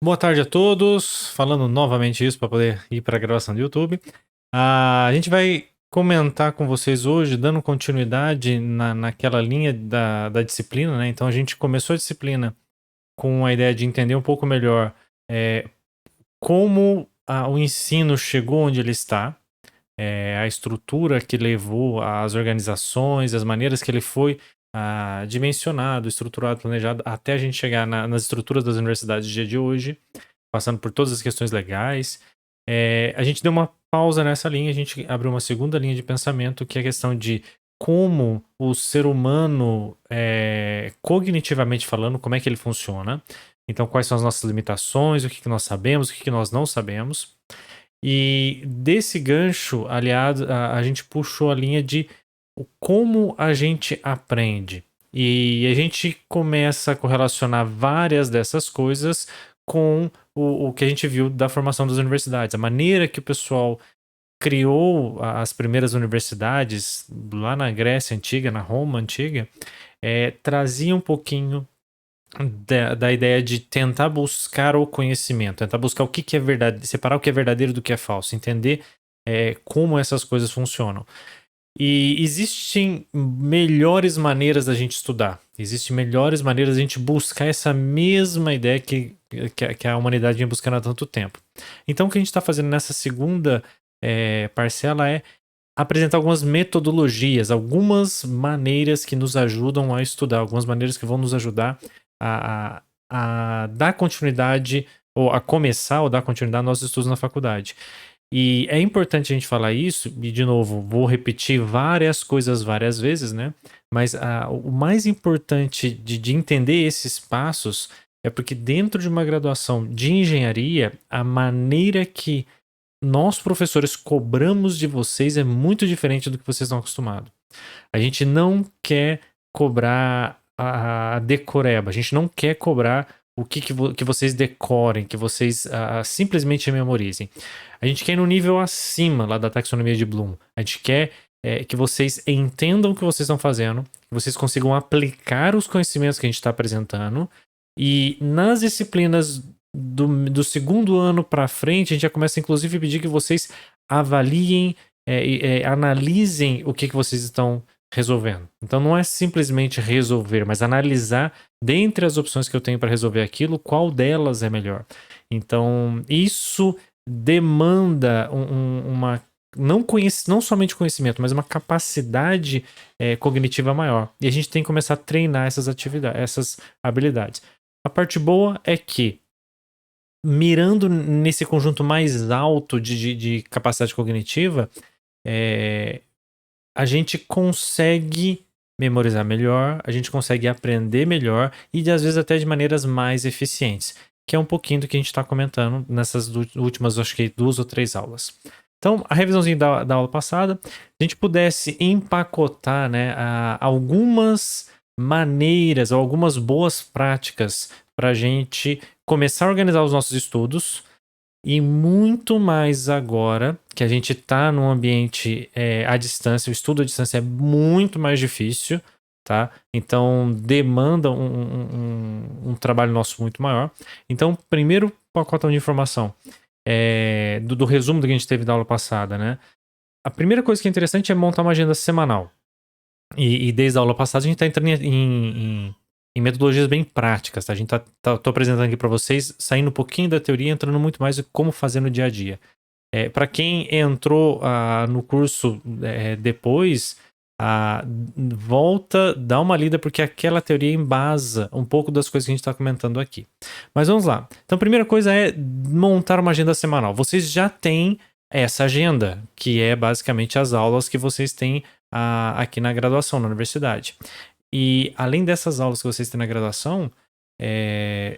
Boa tarde a todos. Falando novamente isso para poder ir para a gravação do YouTube. A gente vai comentar com vocês hoje, dando continuidade naquela linha da disciplina, né? Então a gente começou a disciplina com a ideia de entender um pouco melhor como o ensino chegou onde ele está, a estrutura que levou as organizações, as maneiras que ele foi dimensionado, estruturado, planejado, até a gente chegar nas estruturas das universidades do dia de hoje, passando por todas as questões legais. A gente deu uma pausa nessa linha, a gente abriu uma segunda linha de pensamento, que é a questão de como o ser humano, cognitivamente falando, como é que ele funciona. Então, quais são as nossas limitações, o que, que nós sabemos, o que, que nós não sabemos. E desse gancho, aliado, a gente puxou a linha de como a gente aprende. E a gente começa a correlacionar várias dessas coisas com o que a gente viu da formação das universidades. A maneira que o pessoal criou as primeiras universidades lá na Grécia Antiga, na Roma Antiga, trazia um pouquinho da ideia de tentar buscar o conhecimento, tentar buscar o que, que é verdade, separar o que é verdadeiro do que é falso, entender como essas coisas funcionam. E existem melhores maneiras da gente estudar. Existem melhores maneiras da gente buscar essa mesma ideia que a humanidade vem buscando há tanto tempo. Então, o que a gente está fazendo nessa segunda parcela é apresentar algumas metodologias, algumas maneiras que nos ajudam a estudar, algumas maneiras que vão nos ajudar a, a dar continuidade, ou a começar ou dar continuidade aos nossos estudos na faculdade. E é importante a gente falar isso, e de novo, vou repetir várias coisas várias vezes, né? Mas o mais importante de entender esses passos é porque dentro de uma graduação de engenharia, a maneira que nós, professores, cobramos de vocês é muito diferente do que vocês estão acostumados. A gente não quer cobrar a decoreba, a gente não quer cobrar o que vocês decorem, que vocês simplesmente memorizem. A gente quer ir no nível acima lá da taxonomia de Bloom. A gente quer que vocês entendam o que vocês estão fazendo, que vocês consigam aplicar os conhecimentos que a gente está apresentando. E nas disciplinas do segundo ano para frente, a gente já começa inclusive a pedir que vocês avaliem, analisem o que vocês estão resolvendo. Então não é simplesmente resolver, mas analisar dentre as opções que eu tenho para resolver aquilo, qual delas é melhor. Então isso demanda uma não somente conhecimento, mas uma capacidade cognitiva maior. E a gente tem que começar a treinar essas atividades, essas habilidades. A parte boa é que, mirando nesse conjunto mais alto de capacidade cognitiva, a gente consegue memorizar melhor, a gente consegue aprender melhor e às vezes até de maneiras mais eficientes, que é um pouquinho do que a gente está comentando nessas últimas, acho que 2 ou 3 aulas. Então, a revisãozinha da aula passada, se a gente pudesse empacotar, né, algumas maneiras ou algumas boas práticas para a gente começar a organizar os nossos estudos, e muito mais agora que a gente está num ambiente à distância, o estudo à distância é muito mais difícil, tá? Então demanda um trabalho nosso muito maior. Então, primeiro pacotão de informação do resumo do que a gente teve da aula passada, né? A primeira coisa que é interessante é montar uma agenda semanal. E desde a aula passada a gente está entrando em metodologias bem práticas, tá? A gente tô apresentando aqui para vocês, saindo um pouquinho da teoria, entrando muito mais em como fazer no dia a dia. Para quem entrou no curso depois, volta, dá uma lida, porque aquela teoria embasa um pouco das coisas que a gente está comentando aqui. Mas vamos lá. Então, a primeira coisa é montar uma agenda semanal. Vocês já têm essa agenda, que é basicamente as aulas que vocês têm aqui na graduação, na universidade. E além dessas aulas que vocês têm na graduação,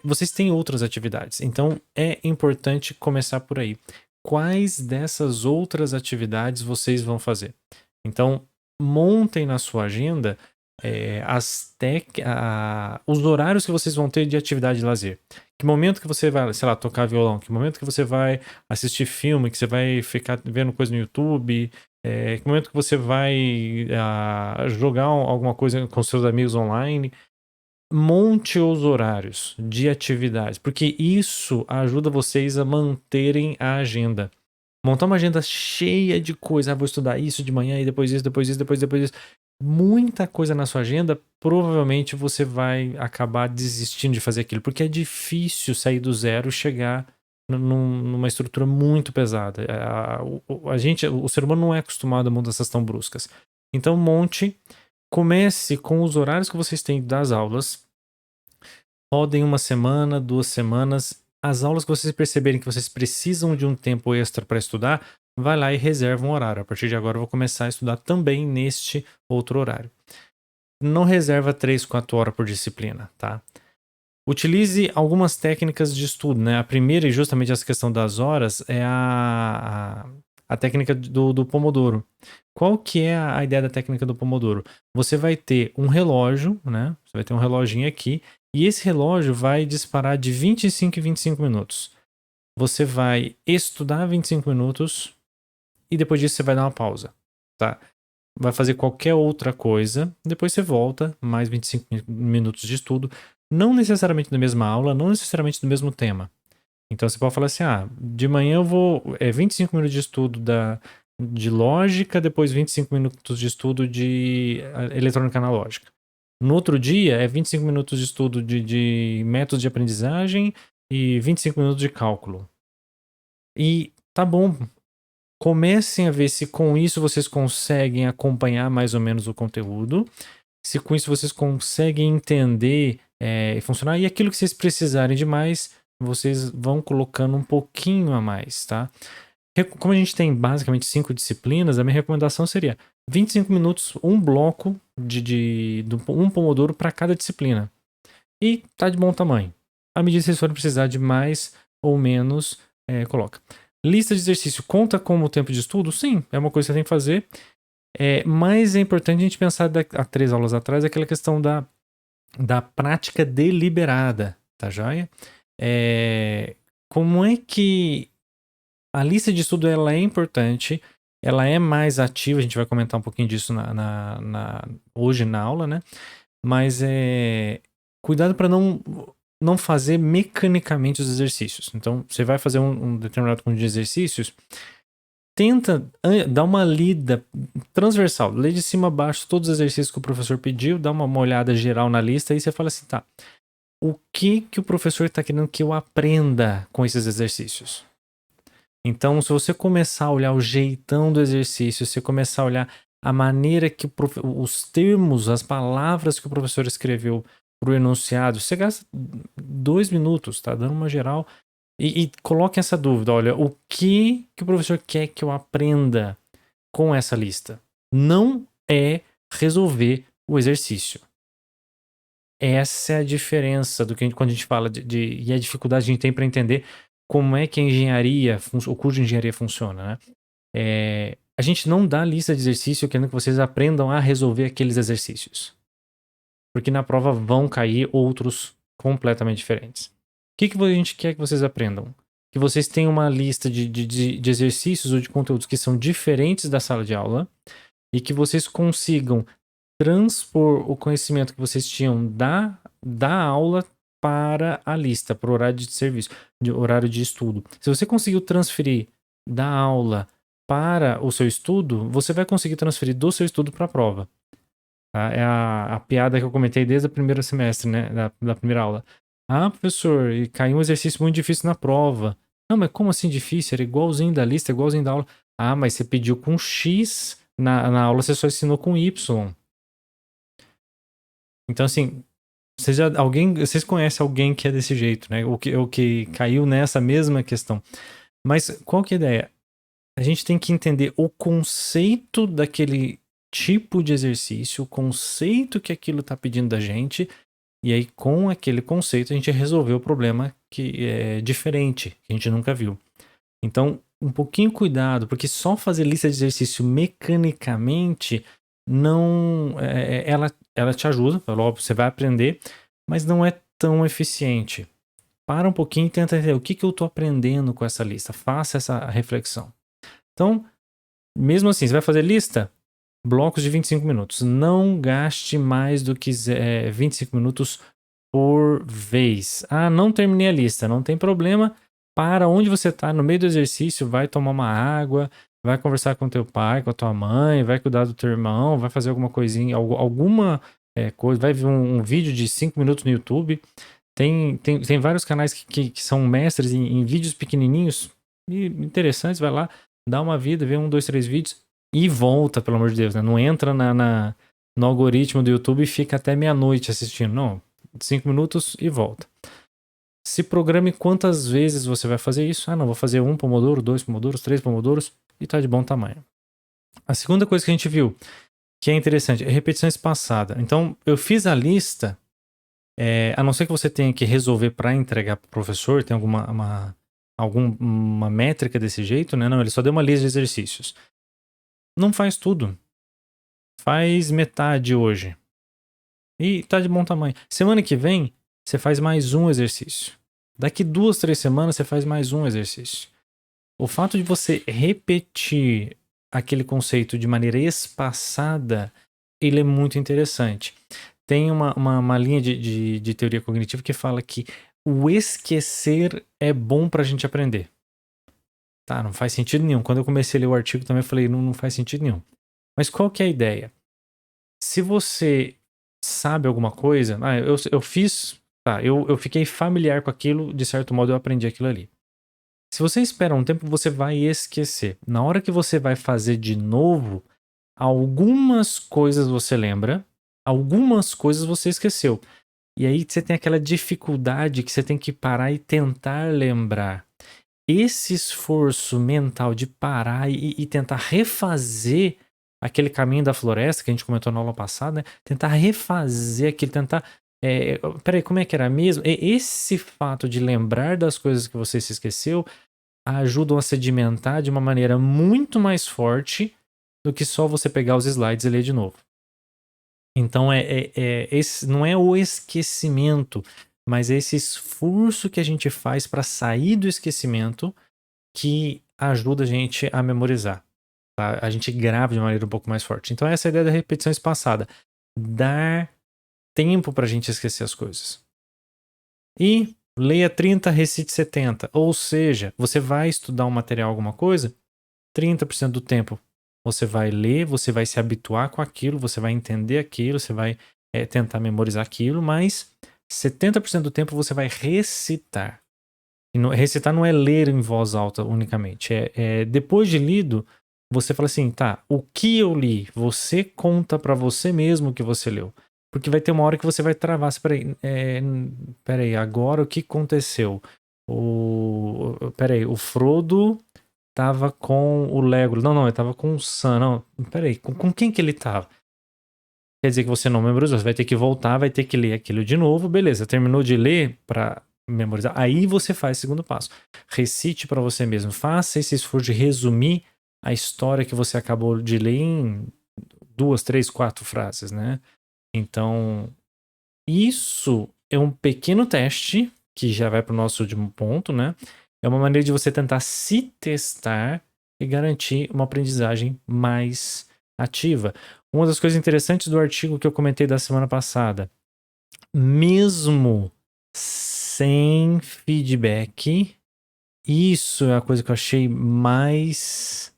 vocês têm outras atividades. Então é importante começar por aí. Quais dessas outras atividades vocês vão fazer? Então, montem na sua agenda os horários que vocês vão ter de atividade de lazer. Que momento que você vai, sei lá, tocar violão? Que momento que você vai assistir filme? Que você vai ficar vendo coisa no YouTube? Que momento que você vai jogar alguma coisa com seus amigos online? monte os horários de atividades, porque isso ajuda vocês a manterem a agenda. Montar uma agenda cheia de coisa, vou estudar isso de manhã e depois isso, depois isso, depois isso. Muita coisa na sua agenda, provavelmente você vai acabar desistindo de fazer aquilo, porque é difícil sair do zero e chegar numa estrutura muito pesada. O ser humano não é acostumado a mudanças tão bruscas. Então comece com os horários que vocês têm das aulas. Rodem 1 semana, 2 semanas. As aulas que vocês perceberem que vocês precisam de um tempo extra para estudar, vai lá e reserva um horário. A partir de agora eu vou começar a estudar também neste outro horário. Não reserva 3, 4 horas por disciplina, tá? Utilize algumas técnicas de estudo, né? A primeira, e justamente essa questão das horas, é a técnica do Pomodoro. Qual que é a ideia da técnica do Pomodoro? Você vai ter um relógio, né? Você vai ter um reloginho aqui, e esse relógio vai disparar de 25 em 25 minutos. Você vai estudar 25 minutos e depois disso você vai dar uma pausa, tá? Vai fazer qualquer outra coisa, depois você volta, mais 25 minutos de estudo, não necessariamente na mesma aula, não necessariamente do mesmo tema. Então você pode falar assim, de manhã eu vou, 25 minutos de estudo de lógica, depois 25 minutos de estudo de eletrônica analógica. No outro dia é 25 minutos de estudo de métodos de aprendizagem e 25 minutos de cálculo. E tá bom, comecem a ver se com isso vocês conseguem acompanhar mais ou menos o conteúdo, se com isso vocês conseguem entender e funcionar, e aquilo que vocês precisarem de mais, vocês vão colocando um pouquinho a mais, tá? Como a gente tem basicamente 5 disciplinas, a minha recomendação seria 25 minutos, um bloco um Pomodoro para cada disciplina. E tá de bom tamanho. À medida que vocês forem precisar de mais ou menos, coloca. Lista de exercício conta como tempo de estudo? Sim, é uma coisa que você tem que fazer. Mas é importante a gente pensar há 3 aulas atrás aquela questão da prática deliberada, tá joia? Como é que a lista de estudo ela é importante, ela é mais ativa, a gente vai comentar um pouquinho disso hoje na aula, né? Mas cuidado para não fazer mecanicamente os exercícios. Então, você vai fazer um determinado conjunto de exercícios, tenta dar uma lida transversal, lê de cima a baixo todos os exercícios que o professor pediu, dá uma olhada geral na lista e você fala assim, tá, o que o professor está querendo que eu aprenda com esses exercícios? Então, se você começar a olhar o jeitão do exercício, se você começar a olhar a maneira que os termos, as palavras que o professor escreveu para o enunciado, você gasta 2 minutos, tá? Dando uma geral. E coloque essa dúvida, olha, o que o professor quer que eu aprenda com essa lista? Não é resolver o exercício. Essa é a diferença do que quando a gente fala e a dificuldade que a gente tem para entender como é que o curso de engenharia funciona, né? A gente não dá lista de exercício querendo que vocês aprendam a resolver aqueles exercícios. Porque na prova vão cair outros completamente diferentes. O que a gente quer que vocês aprendam? Que vocês tenham uma lista de exercícios ou de conteúdos que são diferentes da sala de aula e que vocês consigam transpor o conhecimento que vocês tinham da aula para a lista, para o horário de serviço, horário de estudo. Se você conseguiu transferir da aula para o seu estudo, você vai conseguir transferir do seu estudo para a prova. Tá? É a piada que eu comentei desde o primeiro semestre, né, da primeira aula. Professor, caiu um exercício muito difícil na prova. Não, mas como assim difícil? Era igualzinho da lista, igualzinho da aula. Mas você pediu com X, na aula você só ensinou com Y. Então, assim, vocês conhecem alguém que é desse jeito, né? O que caiu nessa mesma questão. Mas qual que é a ideia? A gente tem que entender o conceito daquele tipo de exercício, o conceito que aquilo está pedindo da gente, e aí com aquele conceito a gente resolveu o problema que é diferente, que a gente nunca viu. Então, um pouquinho cuidado, porque só fazer lista de exercício mecanicamente não. Ela te ajuda, óbvio, você vai aprender, mas não é tão eficiente. Para um pouquinho e tenta entender o que eu estou aprendendo com essa lista. Faça essa reflexão. Então, mesmo assim, você vai fazer lista? Blocos de 25 minutos. Não gaste mais do que 25 minutos por vez. Ah, não terminei a lista, não tem problema. Para onde você tá, no meio do exercício, vai tomar uma água, vai conversar com teu pai, com a tua mãe, vai cuidar do teu irmão, vai fazer alguma coisinha, alguma coisa, vai ver um vídeo de 5 minutos no YouTube. Tem vários canais que são mestres em vídeos pequenininhos e interessantes, vai lá, dá uma vida, vê 1, 2, 3 vídeos e volta, pelo amor de Deus, né? Não entra no algoritmo do YouTube e fica até meia-noite assistindo, não. 5 minutos e volta. Se programe quantas vezes você vai fazer isso. Ah, não, vou fazer 1 pomodoro, 2 pomodoros, 3 pomodoros e tá de bom tamanho. A segunda coisa que a gente viu, que é interessante, é repetição espaçada. Então, eu fiz a lista, a não ser que você tenha que resolver para entregar para o professor, tem alguma métrica desse jeito, né? Não, ele só deu uma lista de exercícios. Não faz tudo. Faz metade hoje. E tá de bom tamanho. Semana que vem, você faz mais um exercício. Daqui 2, 3 semanas, você faz mais um exercício. O fato de você repetir aquele conceito de maneira espaçada, ele é muito interessante. Tem uma linha de teoria cognitiva que fala que o esquecer é bom pra gente aprender. Tá, não faz sentido nenhum. Quando eu comecei a ler o artigo também eu falei, não faz sentido nenhum. Mas qual que é a ideia? Se você sabe alguma coisa, eu fiz, tá, eu fiquei familiar com aquilo, de certo modo eu aprendi aquilo ali. Se você espera um tempo, você vai esquecer. Na hora que você vai fazer de novo, algumas coisas você lembra, algumas coisas você esqueceu. E aí você tem aquela dificuldade que você tem que parar e tentar lembrar. Esse esforço mental de parar e tentar refazer aquele caminho da floresta que a gente comentou na aula passada, né? Tentar refazer aquilo, tentar. Peraí, como é que era mesmo? Esse fato de lembrar das coisas que você se esqueceu ajudam a sedimentar de uma maneira muito mais forte do que só você pegar os slides e ler de novo. Então, esse não é o esquecimento, mas é esse esforço que a gente faz para sair do esquecimento que ajuda a gente a memorizar. Tá? A gente grava de maneira um pouco mais forte. Então, essa é a ideia da repetição espaçada. Dar tempo para a gente esquecer as coisas. E leia 30, recite 70. Ou seja, você vai estudar um material, alguma coisa, 30% do tempo você vai ler, você vai se habituar com aquilo, você vai entender aquilo, você vai tentar memorizar aquilo, mas 70% do tempo você vai recitar. E recitar não é ler em voz alta unicamente. Depois de lido, você fala assim, tá, o que eu li? Você conta pra você mesmo o que você leu. Porque vai ter uma hora que você vai travar. Peraí, agora o que aconteceu? Peraí, o Frodo tava com o Legolas. Não, ele tava com o Sam. Não, peraí, com quem que ele tava? Quer dizer que você não memorizou, você vai ter que voltar, vai ter que ler aquilo de novo. Beleza, terminou de ler pra memorizar. Aí você faz o segundo passo. Recite pra você mesmo. Faça esse esforço de resumir a história que você acabou de ler em 2, 3, 4 frases, né? Então, isso é um pequeno teste que já vai para o nosso último ponto, né? É uma maneira de você tentar se testar e garantir uma aprendizagem mais ativa. Uma das coisas interessantes do artigo que eu comentei da semana passada, mesmo sem feedback, isso é a coisa que eu achei mais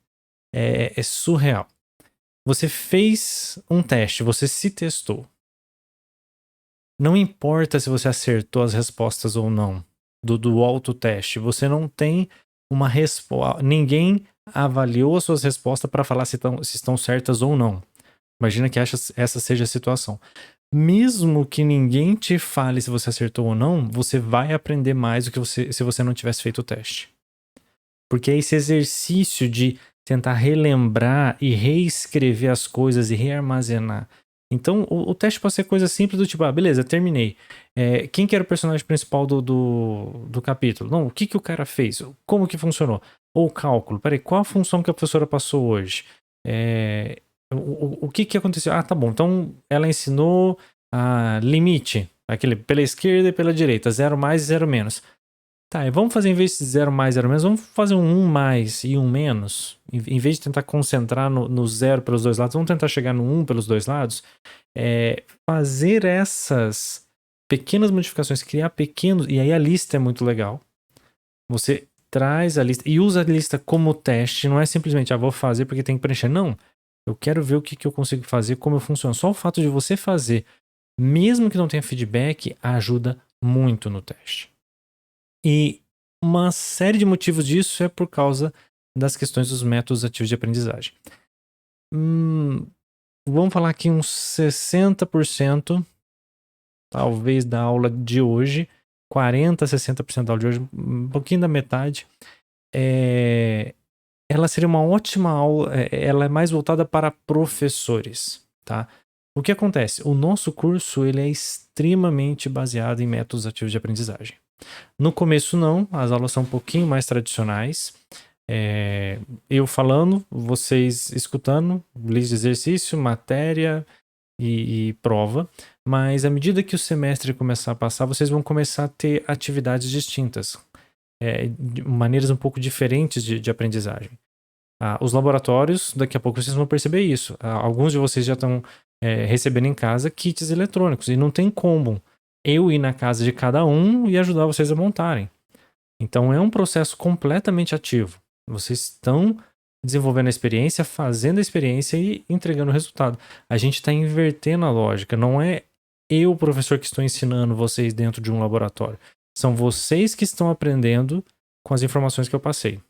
surreal. Você fez um teste, você se testou. Não importa se você acertou as respostas ou não do autoteste. Você não tem uma resposta. Ninguém avaliou as suas respostas para falar se estão certas ou não. Imagina que essa seja a situação. Mesmo que ninguém te fale se você acertou ou não, você vai aprender mais do que se você não tivesse feito o teste. Porque é esse exercício de tentar relembrar e reescrever as coisas e rearmazenar. Então, o teste pode ser coisa simples do tipo, beleza, terminei. Quem que era o personagem principal do capítulo? Não, o que o cara fez? Como que funcionou? Ou cálculo, peraí, qual a função que a professora passou hoje? O que aconteceu? Ah, tá bom, então ela ensinou a limite, aquele pela esquerda e pela direita, 0 mais e 0 menos. Tá, e vamos fazer, em vez de 0 mais, 0 menos, vamos fazer um 1 mais e 1 menos. Em vez de tentar concentrar no 0 pelos dois lados, vamos tentar chegar no 1 pelos dois lados. Fazer essas pequenas modificações, criar pequenos... E aí a lista é muito legal. Você traz a lista e usa a lista como teste. Não é simplesmente, vou fazer porque tem que preencher. Não. Eu quero ver o que eu consigo fazer, como eu funciono. Só o fato de você fazer, mesmo que não tenha feedback, ajuda muito no teste. E uma série de motivos disso é por causa das questões dos métodos ativos de aprendizagem. Vamos falar aqui uns 60%, talvez, da aula de hoje, 40%, 60% da aula de hoje, um pouquinho da metade, ela seria uma ótima aula, ela é mais voltada para professores, tá? O que acontece? O nosso curso ele é extremamente baseado em métodos ativos de aprendizagem. No começo não, as aulas são um pouquinho mais tradicionais. Eu falando, vocês escutando, lista de exercício, matéria e prova. Mas à medida que o semestre começar a passar, vocês vão começar a ter atividades distintas. De maneiras um pouco diferentes de aprendizagem. Os laboratórios, daqui a pouco vocês vão perceber isso. Alguns de vocês já estão recebendo em casa kits eletrônicos e não tem como eu ir na casa de cada um e ajudar vocês a montarem. Então é um processo completamente ativo. Vocês estão desenvolvendo a experiência, fazendo a experiência e entregando o resultado. A gente está invertendo a lógica. Não é eu, professor, que estou ensinando vocês dentro de um laboratório. São vocês que estão aprendendo com as informações que eu passei.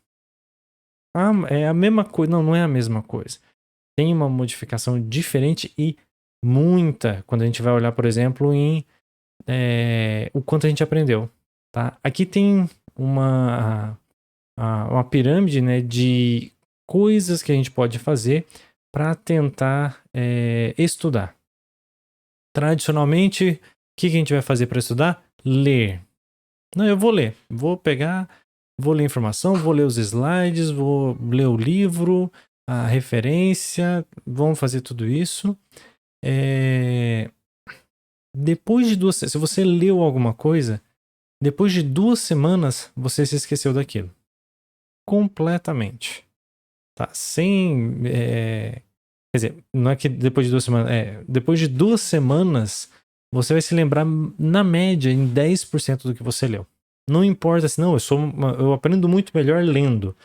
É a mesma coisa. Não, não é a mesma coisa. Tem uma modificação diferente e muita quando a gente vai olhar, por exemplo, em o quanto a gente aprendeu. Tá? Aqui tem uma pirâmide, né, de coisas que a gente pode fazer para tentar estudar. Tradicionalmente, o que a gente vai fazer para estudar? Ler. Não, eu vou ler. Vou pegar, vou ler informação, vou ler os slides, vou ler o livro, a referência, vamos fazer tudo isso. Depois de se você leu alguma coisa, depois de 2 semanas, você se esqueceu daquilo. Completamente. Tá? Sem... quer dizer, não é que depois de 2 semanas... depois de 2 semanas, você vai se lembrar, na média, em 10% do que você leu. Não importa se não, eu aprendo muito melhor lendo.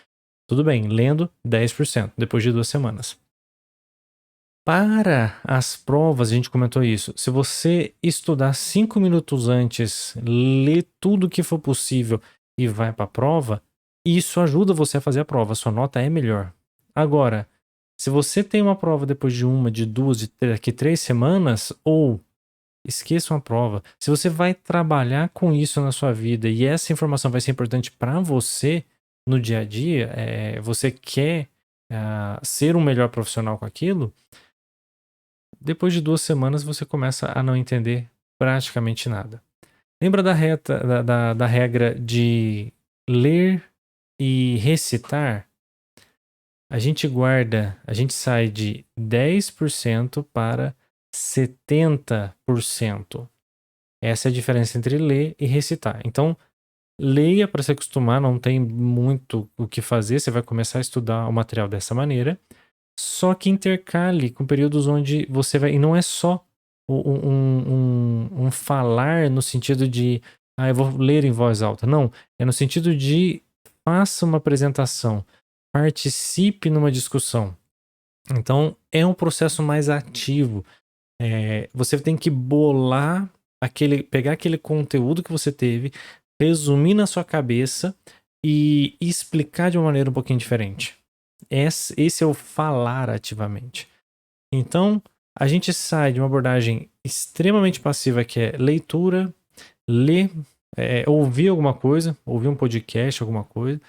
Tudo bem, lendo 10%, depois de 2 semanas. Para as provas, a gente comentou isso. Se você estudar 5 minutos antes, ler tudo que for possível e vai para a prova, isso ajuda você a fazer a prova. Sua nota é melhor. Agora, se você tem uma prova depois de 1, de 2, daqui 3 semanas, ou esqueçam a prova. Se você vai trabalhar com isso na sua vida e essa informação vai ser importante para você no dia a dia, você quer ser um melhor profissional com aquilo, depois de 2 semanas você começa a não entender praticamente nada. Lembra da regra de ler e recitar? A gente sai de 10% para 70%. Essa é a diferença entre ler e recitar. Então, leia para se acostumar, não tem muito o que fazer, você vai começar a estudar o material dessa maneira. Só que intercale com períodos onde você vai... E não é só um falar no sentido de eu vou ler em voz alta. Não, é no sentido de faça uma apresentação, participe numa discussão. Então, é um processo mais ativo. Você tem que pegar aquele conteúdo que você teve, resumir na sua cabeça e explicar de uma maneira um pouquinho diferente. Esse é o falar ativamente. Então, a gente sai de uma abordagem extremamente passiva, que é leitura, ler, ouvir alguma coisa, ouvir um podcast, alguma coisa.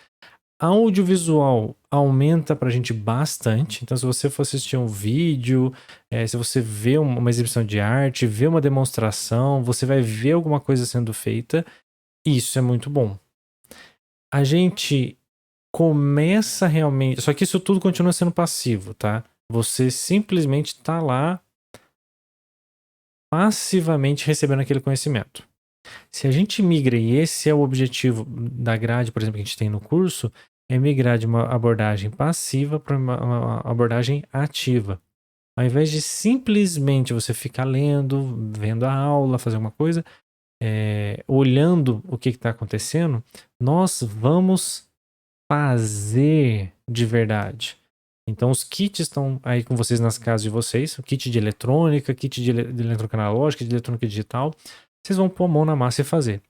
Audiovisual aumenta pra gente bastante. Então, se você for assistir um vídeo, se você vê uma exibição de arte, vê uma demonstração, você vai ver alguma coisa sendo feita, isso é muito bom. A gente começa realmente... Só que isso tudo continua sendo passivo, tá? Você simplesmente tá lá passivamente recebendo aquele conhecimento. Se a gente migra, e esse é o objetivo da grade, por exemplo, que a gente tem no curso, é migrar de uma abordagem passiva para uma abordagem ativa. Ao invés de simplesmente você ficar lendo, vendo a aula, fazer uma coisa, olhando o que está acontecendo, nós vamos fazer de verdade. Então os kits estão aí com vocês nas casas de vocês, o kit de eletrônica, kit de eletrônica analógica, de eletrônica digital. Vocês vão pôr a mão na massa e fazer.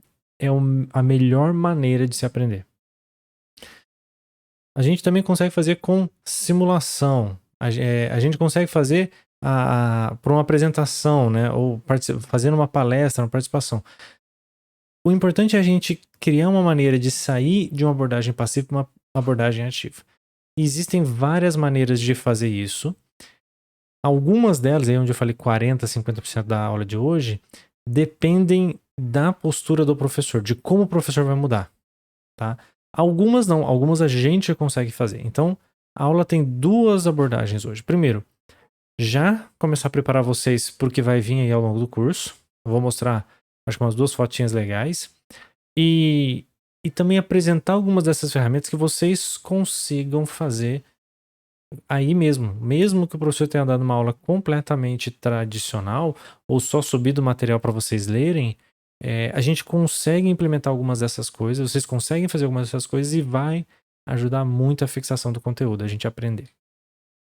É a melhor maneira de se aprender. A gente também consegue fazer com simulação. A gente consegue fazer por uma apresentação, né? Ou fazendo uma palestra, uma participação. O importante é a gente criar uma maneira de sair de uma abordagem passiva para uma abordagem ativa. Existem várias maneiras de fazer isso. Algumas delas, aí onde eu falei 40%, 50% da aula de hoje, dependem da postura do professor, de como o professor vai mudar, tá? Algumas não, algumas a gente consegue fazer. Então, a aula tem duas abordagens hoje. Primeiro, já começar a preparar vocês para o que vai vir aí ao longo do curso. Eu vou mostrar, acho que umas 2 fotinhas legais. E também apresentar algumas dessas ferramentas que vocês consigam fazer aí mesmo. Mesmo que o professor tenha dado uma aula completamente tradicional ou só subido material para vocês lerem, a gente consegue implementar algumas dessas coisas, vocês conseguem fazer algumas dessas coisas e vai ajudar muito a fixação do conteúdo, a gente aprender.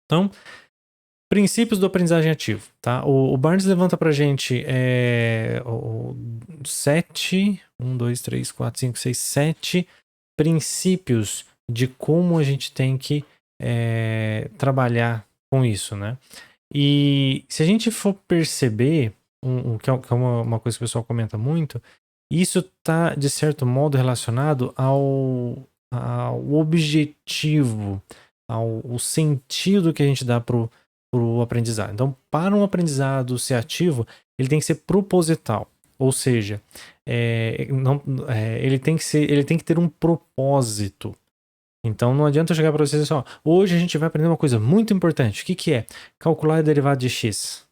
Então, princípios do aprendizagem ativo, tá? O Barnes levanta pra gente 7 princípios de como a gente tem que trabalhar com isso, né? E se a gente for perceber, que é uma coisa que o pessoal comenta muito, isso tá, de certo modo, relacionado ao objetivo, ao sentido que a gente dá pro aprendizado. Então, para um aprendizado ser ativo, ele tem que ser proposital. Ou seja, ele tem que ter um propósito. Então não adianta eu chegar para vocês e dizer, ó, hoje a gente vai aprender uma coisa muito importante. O que é? Calcular a derivada de x.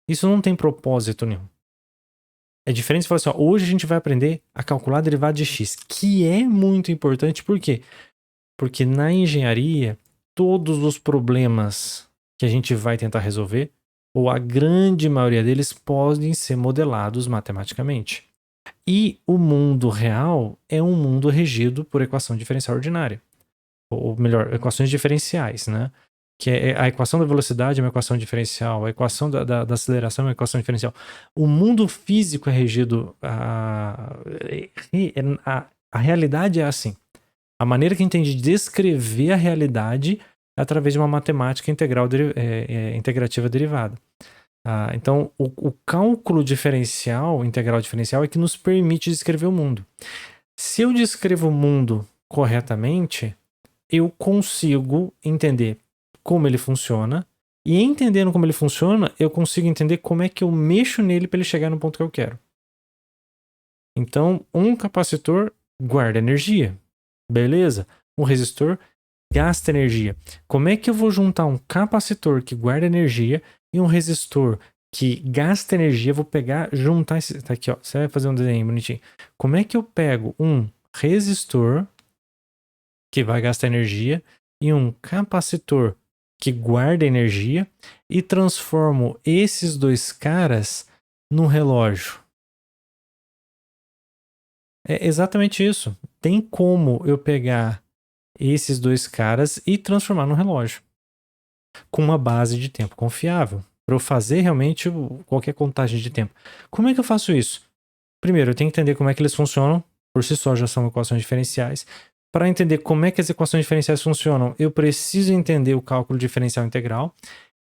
Isso não tem propósito nenhum. É diferente se falar assim, ó, hoje a gente vai aprender a calcular a derivada de x, que é muito importante. Por quê? Porque na engenharia, todos os problemas que a gente vai tentar resolver, ou a grande maioria deles, podem ser modelados matematicamente. E o mundo real é um mundo regido por equação diferencial ordinária. Ou melhor, equações diferenciais, né? Que a equação da velocidade é uma equação diferencial, a equação da aceleração é uma equação diferencial. O mundo físico é regido... A realidade é assim. A maneira que a gente tem de descrever a realidade é através de uma matemática integrativa derivada. Então, o cálculo diferencial, integral diferencial, é que nos permite descrever o mundo. Se eu descrevo o mundo corretamente, eu consigo entender como ele funciona, e entendendo como ele funciona, eu consigo entender como é que eu mexo nele para ele chegar no ponto que eu quero. Então, um capacitor guarda energia, beleza? Um resistor gasta energia. Como é que eu vou juntar um capacitor que guarda energia e um resistor que gasta energia? Vou pegar, juntar esse... Tá aqui, ó. Você vai fazer um desenho bonitinho. Como é que eu pego um resistor que vai gastar energia e um capacitor que guarda energia e transformo esses dois caras num relógio? É exatamente isso. Tem como eu pegar esses dois caras e transformar num relógio com uma base de tempo confiável, para eu fazer realmente qualquer contagem de tempo. Como é que eu faço isso? Primeiro, eu tenho que entender como é que eles funcionam, por si só já são equações diferenciais. Para entender como é que as equações diferenciais funcionam, eu preciso entender o cálculo diferencial integral,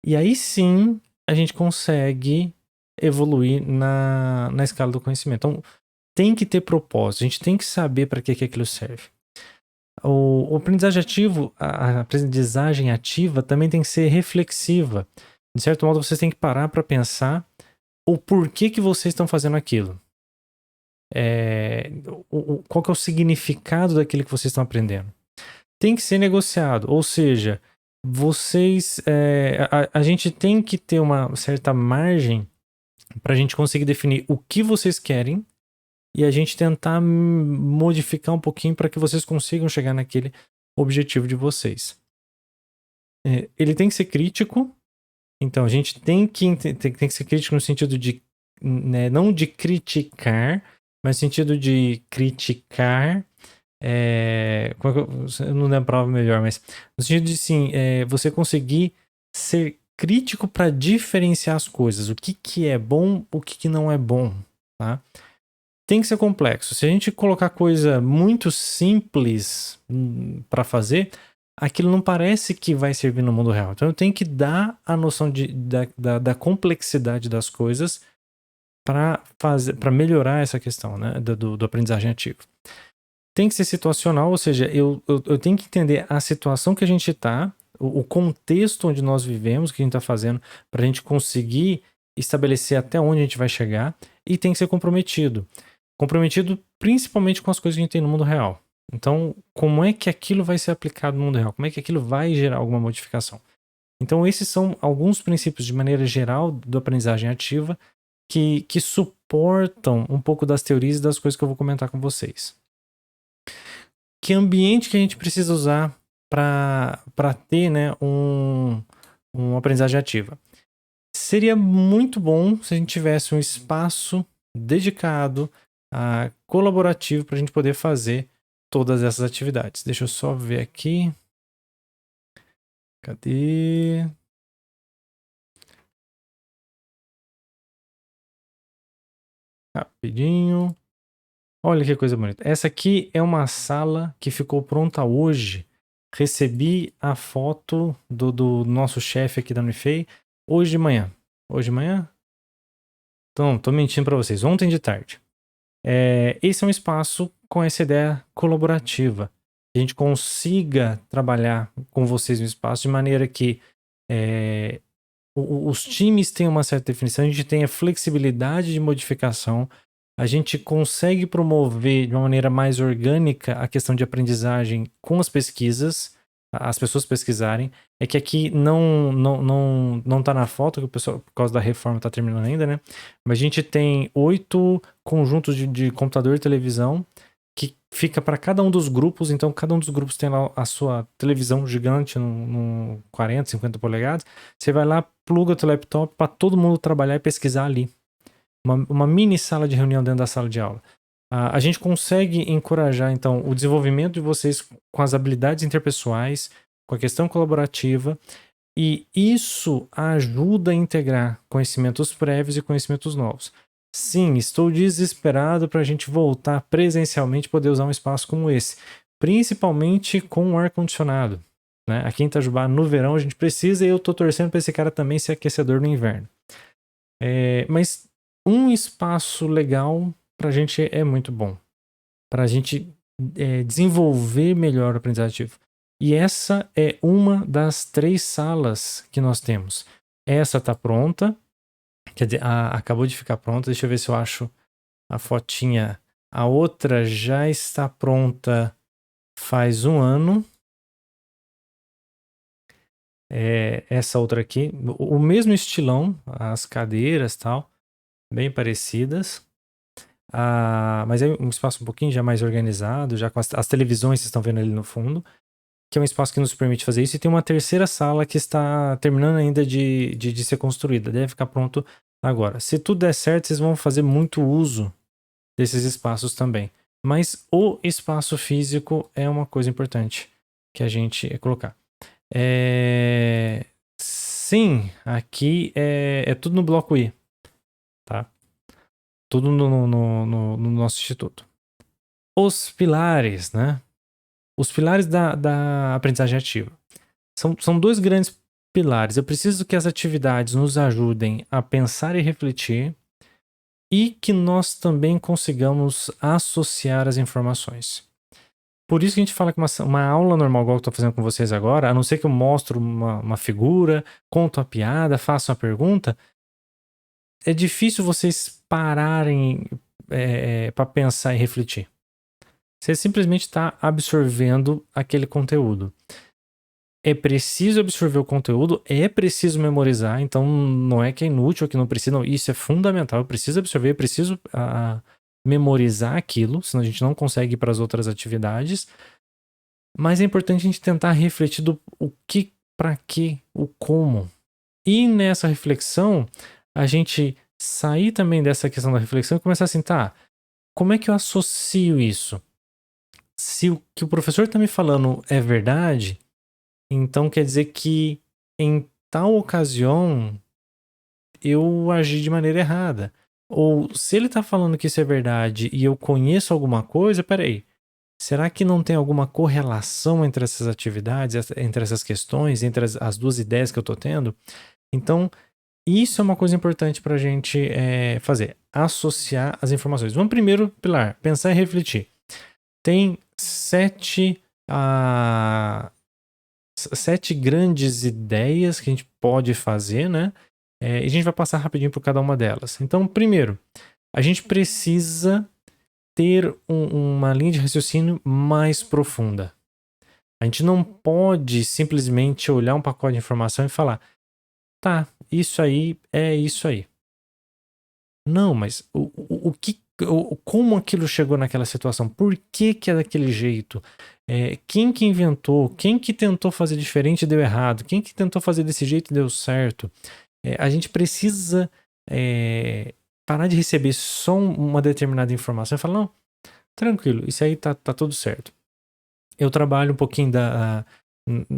e aí sim a gente consegue evoluir na escala do conhecimento. Então, tem que ter propósito, a gente tem que saber para que aquilo serve. O aprendizagem ativo, a aprendizagem ativa também tem que ser reflexiva. De certo modo, vocês têm que parar para pensar o porquê que vocês estão fazendo aquilo. Qual que é o significado daquilo que vocês estão aprendendo. Tem que ser negociado, ou seja, vocês... a gente tem que ter uma certa margem para a gente conseguir definir o que vocês querem e a gente tentar modificar um pouquinho para que vocês consigam chegar naquele objetivo de vocês. Ele tem que ser crítico, então a gente tem que ser crítico no sentido de né, não de criticar, mas no sentido de criticar. Eu não lembro a palavra melhor, mas no sentido de sim, você conseguir ser crítico para diferenciar as coisas. O que é bom, o que não é bom, tá? Tem que ser complexo. Se a gente colocar coisa muito simples para fazer, aquilo não parece que vai servir no mundo real. Então eu tenho que dar a noção da complexidade das coisas para melhorar essa questão, né, do aprendizagem ativo. Tem que ser situacional, ou seja, eu tenho que entender a situação que a gente está, o contexto onde nós vivemos, o que a gente está fazendo, para a gente conseguir estabelecer até onde a gente vai chegar, e tem que ser comprometido. Comprometido principalmente com as coisas que a gente tem no mundo real. Então, como é que aquilo vai ser aplicado no mundo real? Como é que aquilo vai gerar alguma modificação? Então, esses são alguns princípios, de maneira geral, da aprendizagem ativa que suportam um pouco das teorias e das coisas que eu vou comentar com vocês. Que ambiente que a gente precisa usar para ter, né, uma aprendizagem ativa? Seria muito bom se a gente tivesse um espaço dedicado, colaborativo, para a gente poder fazer todas essas atividades. Deixa eu só ver aqui. Cadê? Rapidinho. Olha que coisa bonita. Essa aqui é uma sala que ficou pronta hoje. Recebi a foto do nosso chefe aqui da Unifei hoje de manhã. Hoje de manhã? Então, tô mentindo para vocês. Ontem de tarde. Esse é um espaço com essa ideia colaborativa. Que a gente consiga trabalhar com vocês no espaço de maneira que os times tenham uma certa definição, a gente tenha flexibilidade de modificação, a gente consegue promover de uma maneira mais orgânica a questão de aprendizagem com as pesquisas, as pessoas pesquisarem. É que aqui não tá na foto, que o pessoal, por causa da reforma, tá terminando ainda, né? Mas a gente tem 8 conjuntos de computador e televisão que fica para cada um dos grupos. Então, cada um dos grupos tem lá a sua televisão gigante, no 40, 50 polegadas. Você vai lá, pluga o teu laptop para todo mundo trabalhar e pesquisar ali. Uma mini sala de reunião dentro da sala de aula. A gente consegue encorajar, então, o desenvolvimento de vocês com as habilidades interpessoais, com a questão colaborativa, e isso ajuda a integrar conhecimentos prévios e conhecimentos novos. Sim, estou desesperado para a gente voltar presencialmente e poder usar um espaço como esse, principalmente com o ar-condicionado. Né? Aqui em Itajubá, no verão, a gente precisa, e eu estou torcendo para esse cara também ser aquecedor no inverno. Mas um espaço legal para a gente é muito bom, para a gente desenvolver melhor o aprendizado ativo. E essa é uma das 3 salas que nós temos. Essa está pronta, quer dizer, acabou de ficar pronta. Deixa eu ver se eu acho a fotinha. A outra já está pronta faz 1 ano. Essa outra aqui, o mesmo estilão, as cadeiras e tal, bem parecidas. Mas é um espaço um pouquinho já mais organizado, já com as televisões que vocês estão vendo ali no fundo, que é um espaço que nos permite fazer isso. E tem uma terceira sala que está terminando ainda de ser construída, deve ficar pronto agora. Se tudo der certo, vocês vão fazer muito uso desses espaços também. Mas o espaço físico é uma coisa importante que a gente colocar. Sim, aqui é tudo no bloco I, tá? Tudo no nosso instituto. Os pilares, né? Os pilares da aprendizagem ativa. São 2 grandes pilares. Eu preciso que as atividades nos ajudem a pensar e refletir e que nós também consigamos associar as informações. Por isso que a gente fala que uma aula normal, igual eu estou fazendo com vocês agora, a não ser que eu mostro uma figura, conto a piada, faço uma pergunta, é difícil vocês pararem para pensar e refletir. Você simplesmente está absorvendo aquele conteúdo. É preciso absorver o conteúdo, é preciso memorizar, então não é que é inútil ou que não precisa, não, isso é fundamental, eu preciso absorver, eu preciso memorizar aquilo, senão a gente não consegue ir para as outras atividades. Mas é importante a gente tentar refletir do o que, para que, o como. E nessa reflexão, a gente sair também dessa questão da reflexão e começar assim, tá, como é que eu associo isso? Se o que o professor está me falando é verdade, então quer dizer que em tal ocasião eu agi de maneira errada. Ou se ele está falando que isso é verdade e eu conheço alguma coisa, peraí, será que não tem alguma correlação entre essas atividades, entre essas questões, entre as duas ideias que eu estou tendo? Então, isso é uma coisa importante para a gente fazer, associar as informações. Vamos primeiro, pilar, pensar e refletir. Tem sete grandes ideias que a gente pode fazer, né? E a gente vai passar rapidinho por cada uma delas. Então, primeiro, a gente precisa ter uma linha de raciocínio mais profunda. A gente não pode simplesmente olhar um pacote de informação e falar, tá, isso aí é isso aí. Não, mas como aquilo chegou naquela situação? Por que é daquele jeito? Quem que inventou? Quem que tentou fazer diferente e deu errado? Quem que tentou fazer desse jeito e deu certo? A gente precisa parar de receber só uma determinada informação e falar, não, tranquilo, isso aí tá tudo certo. Eu trabalho um pouquinho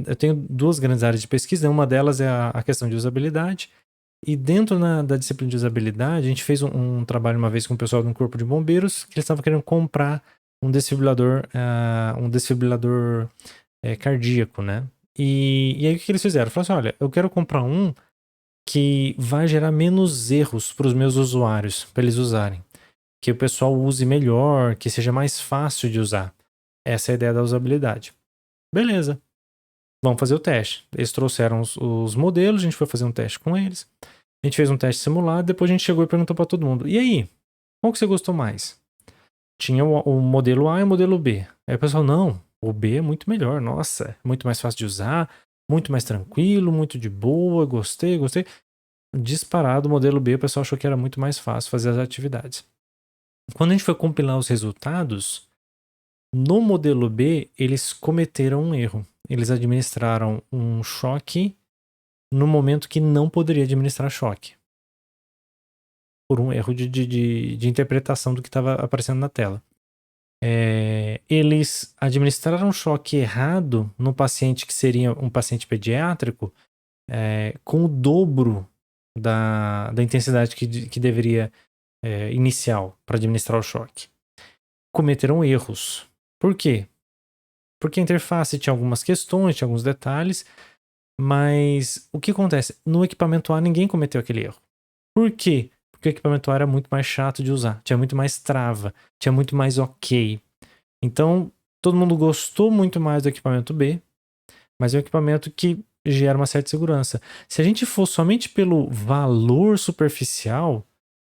eu tenho duas grandes áreas de pesquisa, uma delas é a questão de usabilidade, e dentro da disciplina de usabilidade, a gente fez um trabalho uma vez com o pessoal do Corpo de Bombeiros, que eles estavam querendo comprar um desfibrilador cardíaco, né? E aí o que eles fizeram? Falaram assim, olha, eu quero comprar um que vai gerar menos erros para os meus usuários, para eles usarem. Que o pessoal use melhor, que seja mais fácil de usar. Essa é a ideia da usabilidade. Beleza. Vamos fazer o teste. Eles trouxeram os modelos, a gente foi fazer um teste com eles. A gente fez um teste simulado, depois a gente chegou e perguntou para todo mundo. E aí? Qual que você gostou mais? Tinha o modelo A e o modelo B. Aí o pessoal, não, o B é muito melhor. Nossa, é muito mais fácil de usar, muito mais tranquilo, muito de boa, gostei. Disparado, o modelo B, o pessoal achou que era muito mais fácil fazer as atividades. Quando a gente foi compilar os resultados, no modelo B, eles cometeram um erro. Eles administraram um choque no momento que não poderia administrar choque. Por um erro de interpretação do que estava aparecendo na tela. Eles administraram choque errado no paciente que seria um paciente pediátrico com o dobro da intensidade que deveria inicial para administrar o choque. Cometeram erros. Por quê? Porque a interface tinha algumas questões, tinha alguns detalhes, mas o que acontece? No equipamento A ninguém cometeu aquele erro. Por quê? Porque o equipamento A era muito mais chato de usar, tinha muito mais trava, tinha muito mais ok. Então, todo mundo gostou muito mais do equipamento B, mas é um equipamento que gera uma certa segurança. Se a gente for somente pelo valor superficial,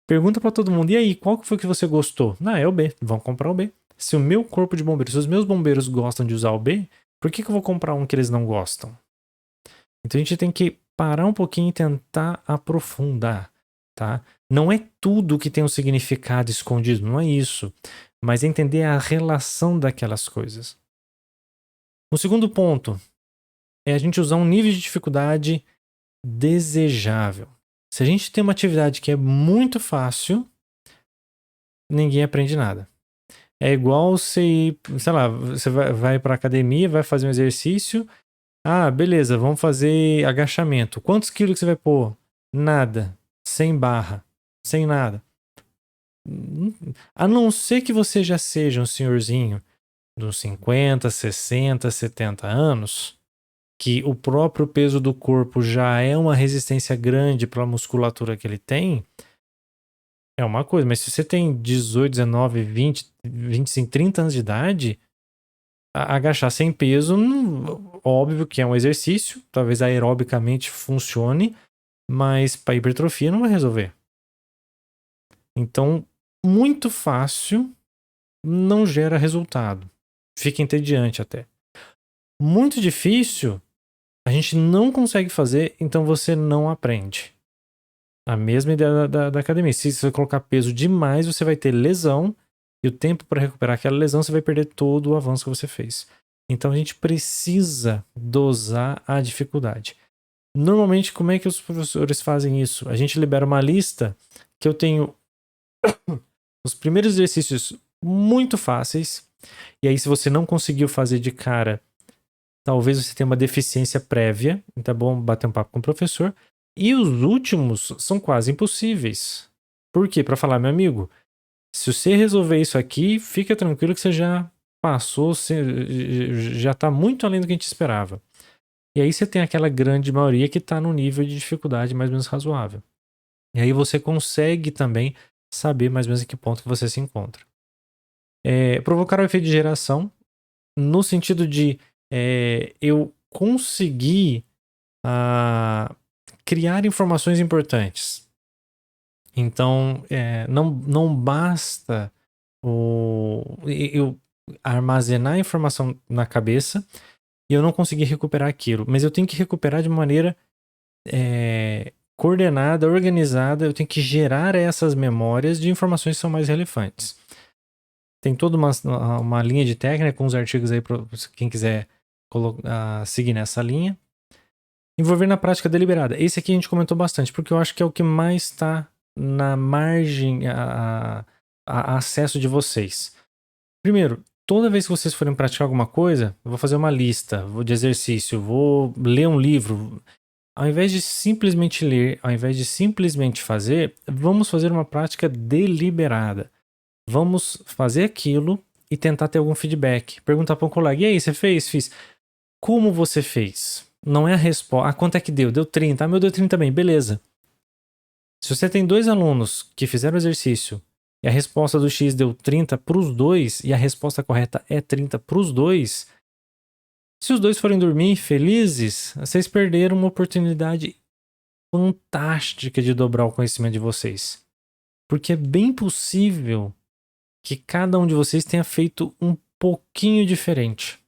pergunta para todo mundo, e aí, qual que foi que você gostou? Ah, é o B, vão comprar o B. Se o meu corpo de bombeiros, se os meus bombeiros gostam de usar o B, por que eu vou comprar um que eles não gostam? Então a gente tem que parar um pouquinho e tentar aprofundar, tá? Não é tudo que tem um significado escondido, não é isso. Mas entender a relação daquelas coisas. O segundo ponto é a gente usar um nível de dificuldade desejável. Se a gente tem uma atividade que é muito fácil, ninguém aprende nada. É igual você, sei lá, você vai para academia, vai fazer um exercício. Ah, beleza, vamos fazer agachamento. Quantos quilos que você vai pôr? Nada. Sem barra. Sem nada. A não ser que você já seja um senhorzinho de uns 50, 60, 70 anos, que o próprio peso do corpo já é uma resistência grande para a musculatura que ele tem, é uma coisa. Mas se você tem 18, 19, 20, 25, 30 anos de idade, agachar sem peso, óbvio que é um exercício, talvez aerobicamente funcione, mas para hipertrofia não vai resolver. Então, muito fácil não gera resultado. Fica entediante até. Muito difícil, a gente não consegue fazer, então você não aprende. A mesma ideia da academia. Se você colocar peso demais, você vai ter lesão, e o tempo para recuperar aquela lesão, você vai perder todo o avanço que você fez. Então a gente precisa dosar a dificuldade. Normalmente, como é que os professores fazem isso? A gente libera uma lista que eu tenho os primeiros exercícios muito fáceis, e aí se você não conseguiu fazer de cara, talvez você tenha uma deficiência prévia, então é bom bater um papo com o professor. E os últimos são quase impossíveis. Por quê? Para falar, meu amigo, se você resolver isso aqui, fica tranquilo que você já passou, você já está muito além do que a gente esperava. E aí você tem aquela grande maioria que está no nível de dificuldade mais ou menos razoável. E aí você consegue também saber mais ou menos em que ponto que você se encontra. Provocar o efeito de geração, no sentido de eu conseguir criar informações importantes. Então, não basta eu armazenar informação na cabeça e eu não conseguir recuperar aquilo, mas eu tenho que recuperar de maneira coordenada, organizada, eu tenho que gerar essas memórias de informações que são mais relevantes. Tem toda uma linha de técnica com os artigos aí para quem quiser seguir nessa linha. Envolver na prática deliberada. Esse aqui a gente comentou bastante, porque eu acho que é o que mais está na margem a acesso de vocês. Primeiro, toda vez que vocês forem praticar alguma coisa, eu vou fazer uma lista de exercício, vou ler um livro. Ao invés de simplesmente ler, ao invés de simplesmente fazer, vamos fazer uma prática deliberada. Vamos fazer aquilo e tentar ter algum feedback. Perguntar para um colega, e aí, você fez? Fiz. Como você fez? Não é a resposta. Quanto é que deu? Deu 30. Ah, meu, deu 30 também. Beleza. Se você tem 2 alunos que fizeram o exercício e a resposta do X deu 30 para os 2 e a resposta correta é 30 para os 2, se os 2 forem dormir felizes, vocês perderam uma oportunidade fantástica de dobrar o conhecimento de vocês. Porque é bem possível que cada um de vocês tenha feito um pouquinho diferente.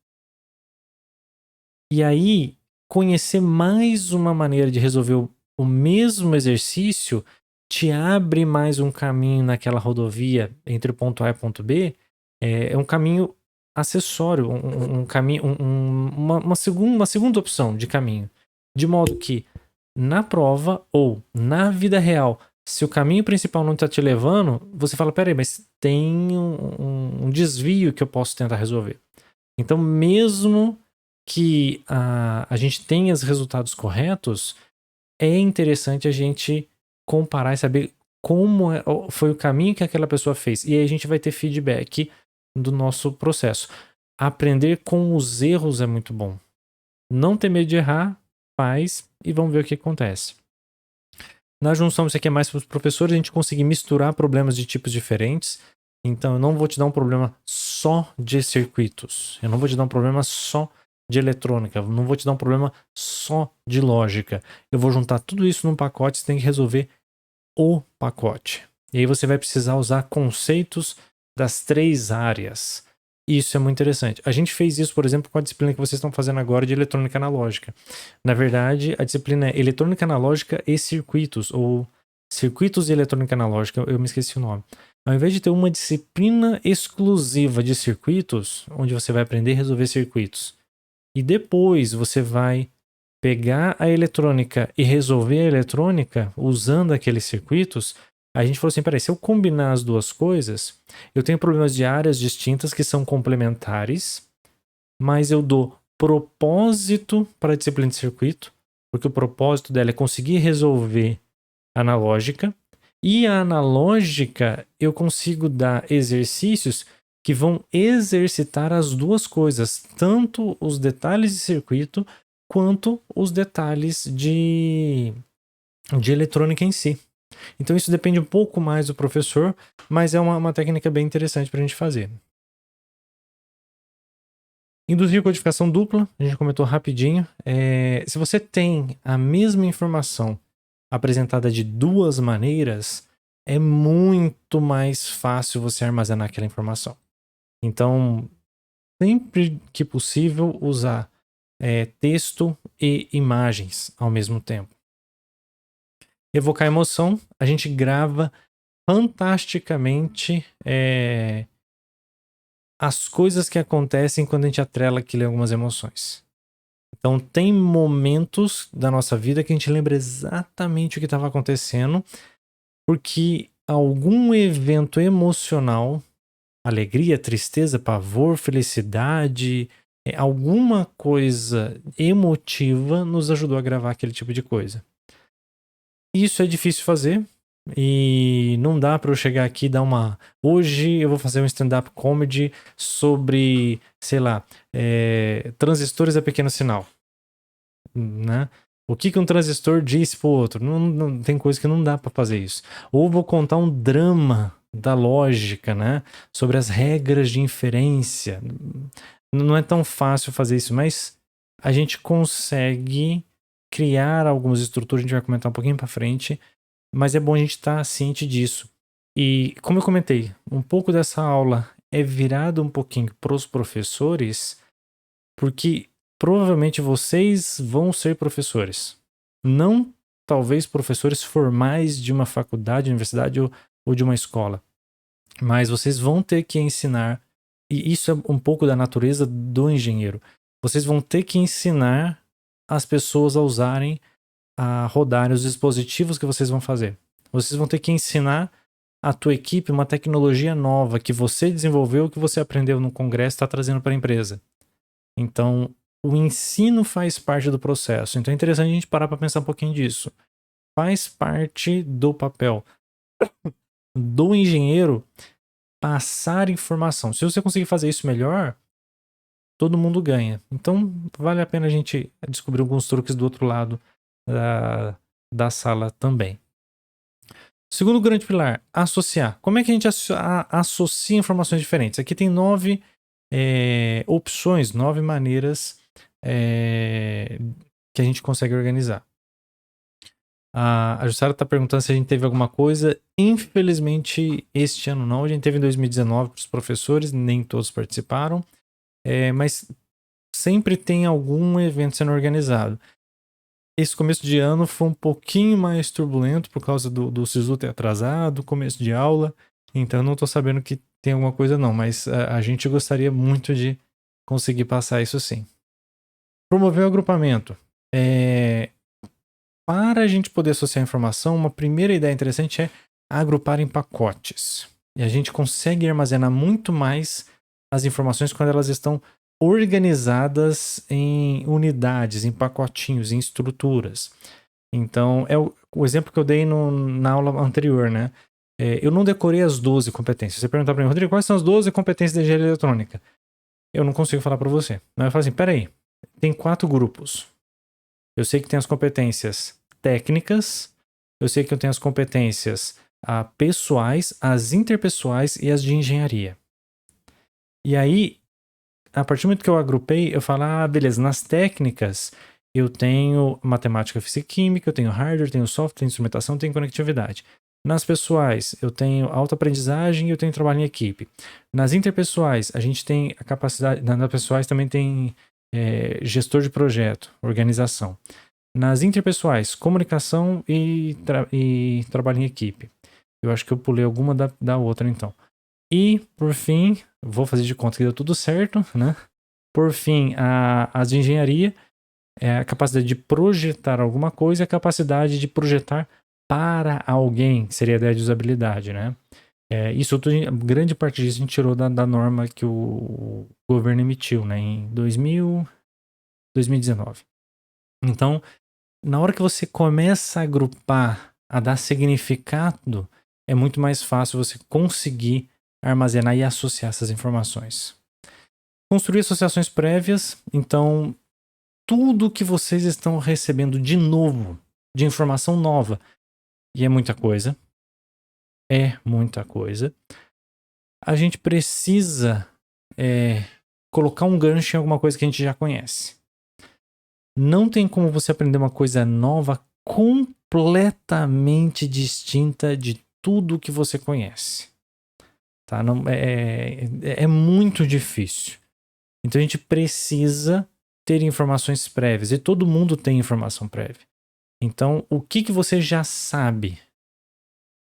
E aí, conhecer mais uma maneira de resolver o mesmo exercício te abre mais um caminho naquela rodovia entre o ponto A e o ponto B. É um caminho acessório, um caminho, uma segunda opção de caminho. De modo que na prova ou na vida real, se o caminho principal não está te levando, você fala, peraí, mas tem um desvio que eu posso tentar resolver. Então, mesmo que a gente tenha os resultados corretos, é interessante a gente comparar e saber como foi o caminho que aquela pessoa fez. E aí a gente vai ter feedback do nosso processo. Aprender com os erros é muito bom. Não ter medo de errar, faz e vamos ver o que acontece. Na junção, isso aqui é mais para os professores, a gente conseguir misturar problemas de tipos diferentes. Então, eu não vou te dar um problema só de circuitos. Eu não vou te dar um problema só de eletrônica. Eu não vou te dar um problema só de lógica. Eu vou juntar tudo isso num pacote, você tem que resolver o pacote. E aí você vai precisar usar conceitos das 3 áreas. Isso é muito interessante. A gente fez isso, por exemplo, com a disciplina que vocês estão fazendo agora de eletrônica analógica. Na verdade, a disciplina é eletrônica analógica e circuitos, ou circuitos e eletrônica analógica, eu me esqueci o nome. Ao invés de ter uma disciplina exclusiva de circuitos, onde você vai aprender a resolver circuitos, e depois você vai pegar a eletrônica e resolver a eletrônica usando aqueles circuitos, a gente falou assim, peraí, se eu combinar as duas coisas, eu tenho problemas de áreas distintas que são complementares, mas eu dou propósito para a disciplina de circuito, porque o propósito dela é conseguir resolver analógica, e a analógica eu consigo dar exercícios que vão exercitar as duas coisas, tanto os detalhes de circuito quanto os detalhes de eletrônica em si. Então isso depende um pouco mais do professor, mas é uma técnica bem interessante para a gente fazer. Induzir codificação dupla, a gente comentou rapidinho. Se você tem a mesma informação apresentada de 2 maneiras, é muito mais fácil você armazenar aquela informação. Então, sempre que possível, usar texto e imagens ao mesmo tempo. Evocar emoção, a gente grava fantasticamente as coisas que acontecem quando a gente atrela aquilo em algumas emoções. Então, tem momentos da nossa vida que a gente lembra exatamente o que estava acontecendo, porque algum evento emocional, alegria, tristeza, pavor, felicidade, alguma coisa emotiva nos ajudou a gravar aquele tipo de coisa. Isso é difícil fazer e não dá para eu chegar aqui e dar uma... Hoje eu vou fazer um stand-up comedy sobre, sei lá, transistores a pequeno sinal, né? O que um transistor diz pro outro? Não, tem coisa que não dá para fazer isso. Ou vou contar um drama da lógica, né? Sobre as regras de inferência. Não é tão fácil fazer isso, mas a gente consegue criar algumas estruturas, a gente vai comentar um pouquinho para frente, mas é bom a gente estar ciente disso. E como eu comentei, um pouco dessa aula é virado um pouquinho para os professores, porque provavelmente vocês vão ser professores. Não talvez professores formais de uma faculdade, universidade ou de uma escola, mas vocês vão ter que ensinar, e isso é um pouco da natureza do engenheiro. Vocês vão ter que ensinar as pessoas a usarem, a rodarem os dispositivos que vocês vão fazer. Vocês vão ter que ensinar a tua equipe uma tecnologia nova que você desenvolveu, que você aprendeu no congresso e está trazendo para a empresa. Então, o ensino faz parte do processo. Então é interessante a gente parar para pensar um pouquinho disso. Faz parte do papel do engenheiro passar informação. Se você conseguir fazer isso melhor, todo mundo ganha. Então, vale a pena a gente descobrir alguns truques do outro lado da sala também. Segundo grande pilar, associar. Como é que a gente associa informações diferentes? Aqui tem 9 opções, 9 maneiras que a gente consegue organizar. A Jussara está perguntando se a gente teve alguma coisa. Infelizmente, este ano não. A gente teve em 2019 para os professores, nem todos participaram. Mas sempre tem algum evento sendo organizado. Esse começo de ano foi um pouquinho mais turbulento por causa do SISU ter atrasado, começo de aula. Então, não estou sabendo que tem alguma coisa não, mas a gente gostaria muito de conseguir passar isso sim. Promover o agrupamento. Para a gente poder associar informação, uma primeira ideia interessante é agrupar em pacotes. E a gente consegue armazenar muito mais as informações quando elas estão organizadas em unidades, em pacotinhos, em estruturas. Então, é o exemplo que eu dei na aula anterior, né? Eu não decorei as 12 competências. Você perguntar para mim, Rodrigo, quais são as 12 competências de engenharia eletrônica? Eu não consigo falar para você. Eu falo assim, peraí, tem 4 grupos. Eu sei que tem as competências técnicas, eu sei que eu tenho as competências pessoais, as interpessoais e as de engenharia. E aí, a partir do momento que eu agrupei, eu falo, beleza, nas técnicas eu tenho matemática, física e química, eu tenho hardware, tenho software, tenho instrumentação, tenho conectividade. Nas pessoais, eu tenho autoaprendizagem e eu tenho trabalho em equipe. Nas interpessoais, a gente tem a capacidade... Nas pessoais também tem gestor de projeto, organização. Nas interpessoais, comunicação e trabalho em equipe. Eu acho que eu pulei alguma da outra, então. E, por fim, vou fazer de conta que deu tudo certo, né? Por fim, as de engenharia é a capacidade de projetar alguma coisa e a capacidade de projetar para alguém, que seria a ideia de usabilidade, né? Isso tudo, grande parte disso a gente tirou da norma que o governo emitiu, né? Em 2019. Então, na hora que você começa a agrupar, a dar significado, é muito mais fácil você conseguir armazenar e associar essas informações. Construir associações prévias, então tudo que vocês estão recebendo de novo, de informação nova, e é muita coisa, a gente precisa colocar um gancho em alguma coisa que a gente já conhece. Não tem como você aprender uma coisa nova completamente distinta de tudo que você conhece. Tá? Não, é muito difícil. Então a gente precisa ter informações prévias. E todo mundo tem informação prévia. Então, o que você já sabe?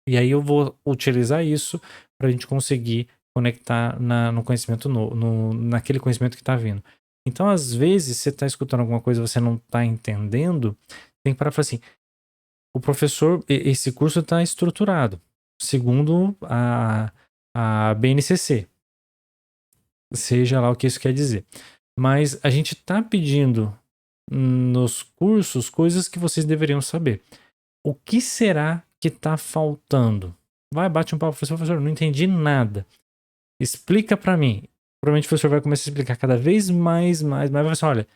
E aí eu vou utilizar isso para a gente conseguir conectar no conhecimento naquele conhecimento que está vindo. Então, às vezes, você está escutando alguma coisa e você não está entendendo, tem que parar e falar assim, o professor, esse curso está estruturado, segundo a BNCC, seja lá o que isso quer dizer. Mas a gente está pedindo nos cursos coisas que vocês deveriam saber. O que será que está faltando? Vai, bate um papo com o professor, não entendi nada. Explica para mim. Provavelmente o professor vai começar a explicar cada vez mais, vai falar assim, olha,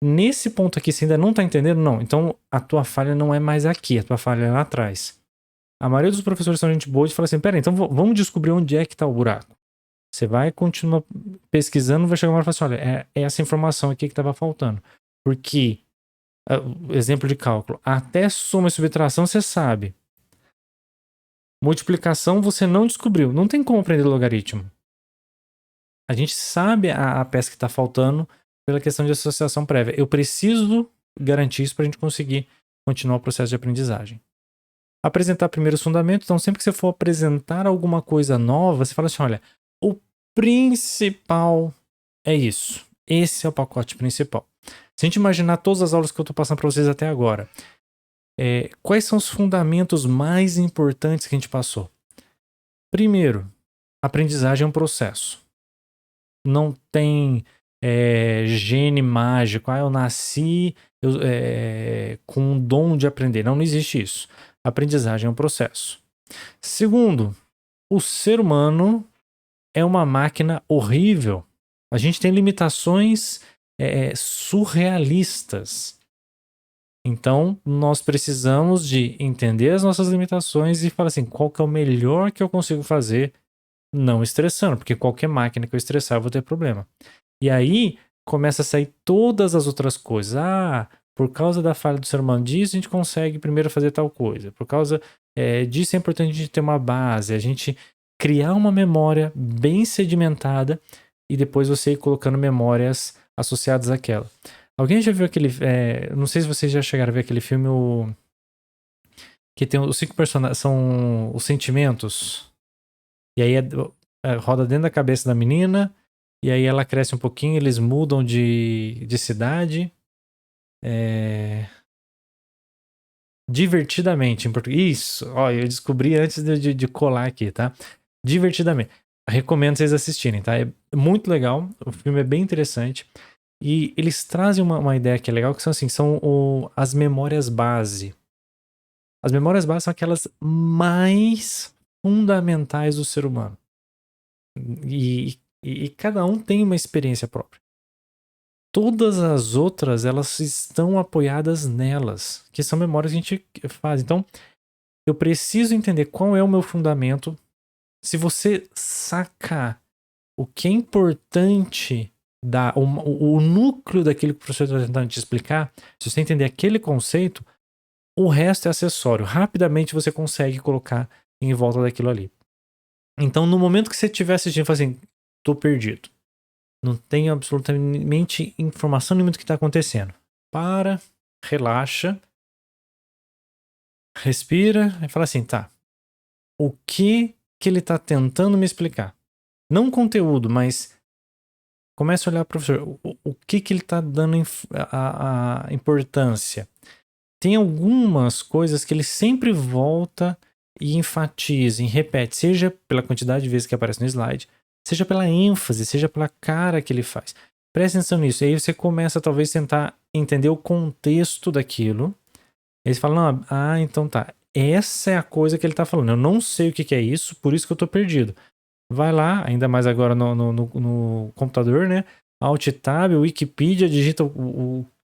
nesse ponto aqui você ainda não tá entendendo? Não, então a tua falha não é mais aqui, a tua falha é lá atrás. A maioria dos professores são gente boa e fala assim, pera, então vamos descobrir onde é que tá o buraco. Você vai continuar pesquisando, vai chegar uma hora e falar assim, olha, é essa informação aqui que estava faltando. Porque, exemplo de cálculo, até soma e subtração você sabe. Multiplicação você não descobriu. Não tem como aprender logaritmo. A gente sabe a peça que está faltando pela questão de associação prévia. Eu preciso garantir isso para a gente conseguir continuar o processo de aprendizagem. Apresentar primeiro os fundamentos. Então, sempre que você for apresentar alguma coisa nova, você fala assim, olha, o principal é isso. Esse é o pacote principal. Se a gente imaginar todas as aulas que eu estou passando para vocês até agora, quais são os fundamentos mais importantes que a gente passou? Primeiro, aprendizagem é um processo. Não tem gene mágico. Eu nasci com um dom de aprender. Não existe isso. Aprendizagem é um processo. Segundo, o ser humano é uma máquina horrível. A gente tem limitações surrealistas. Então, nós precisamos de entender as nossas limitações e falar assim, qual que é o melhor que eu consigo fazer não estressando, porque qualquer máquina que eu estressar eu vou ter problema. E aí, começa a sair todas as outras coisas. Por causa da falha do ser humano disso, a gente consegue primeiro fazer tal coisa. Por causa disso é importante a gente ter uma base, a gente criar uma memória bem sedimentada e depois você ir colocando memórias associadas àquela. Alguém já viu aquele... não sei se vocês já chegaram a ver aquele filme que tem os 5 personagens, são os sentimentos. E aí roda dentro da cabeça da menina, e aí ela cresce um pouquinho, eles mudam de cidade. Divertidamente, em português. Isso, ó, eu descobri antes de colar aqui, tá? Divertidamente. Recomendo vocês assistirem, tá? É muito legal, o filme é bem interessante. E eles trazem uma ideia que é legal, que são assim, as memórias base. As memórias base são aquelas mais fundamentais do ser humano. E cada um tem uma experiência própria. Todas as outras, elas estão apoiadas nelas, que são memórias que a gente faz. Então, eu preciso entender qual é o meu fundamento. Se você sacar o que é importante, o núcleo daquilo que o professor está tentando te explicar, se você entender aquele conceito, o resto é acessório. Rapidamente você consegue colocar em volta daquilo ali. Então, no momento que você estiver assistindo, fala assim, tô perdido. Não tenho absolutamente informação nenhuma do que está acontecendo. Para, relaxa, respira e fala assim, tá, o que ele está tentando me explicar? Não o conteúdo, mas comece a olhar para o professor. O que ele está dando a importância? Tem algumas coisas que ele sempre volta e enfatiza, e repete, seja pela quantidade de vezes que aparece no slide, seja pela ênfase, seja pela cara que ele faz. Preste atenção nisso. E aí você começa talvez tentar entender o contexto daquilo. Eles falam, então tá. Essa é a coisa que ele tá falando. Eu não sei o que é isso, por isso que eu tô perdido. Vai lá, ainda mais agora no computador, né? Alt Tab, Wikipedia, digita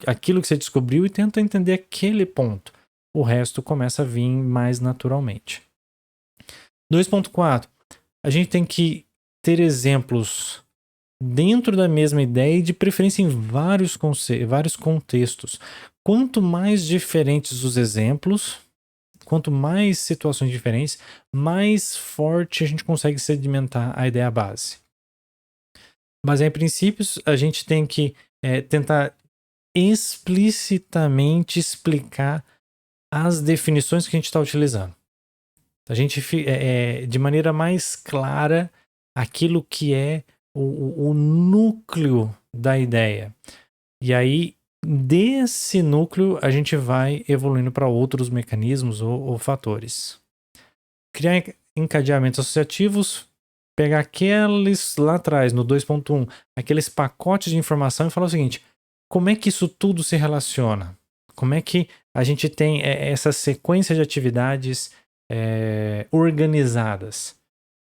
aquilo que você descobriu e tenta entender aquele ponto. O resto começa a vir mais naturalmente. 2.4. A gente tem que ter exemplos dentro da mesma ideia e de preferência em vários contextos. Quanto mais diferentes os exemplos, quanto mais situações diferentes, mais forte a gente consegue sedimentar a ideia base. Basear em princípios, a gente tem que tentar explicitamente explicar as definições que a gente está utilizando. A gente, de maneira mais clara, aquilo que é o núcleo da ideia. E aí, desse núcleo, a gente vai evoluindo para outros mecanismos ou fatores. Criar encadeamentos associativos, pegar aqueles lá atrás, no 2.1, aqueles pacotes de informação e falar o seguinte: como é que isso tudo se relaciona? Como é que a gente tem essa sequência de atividades organizadas?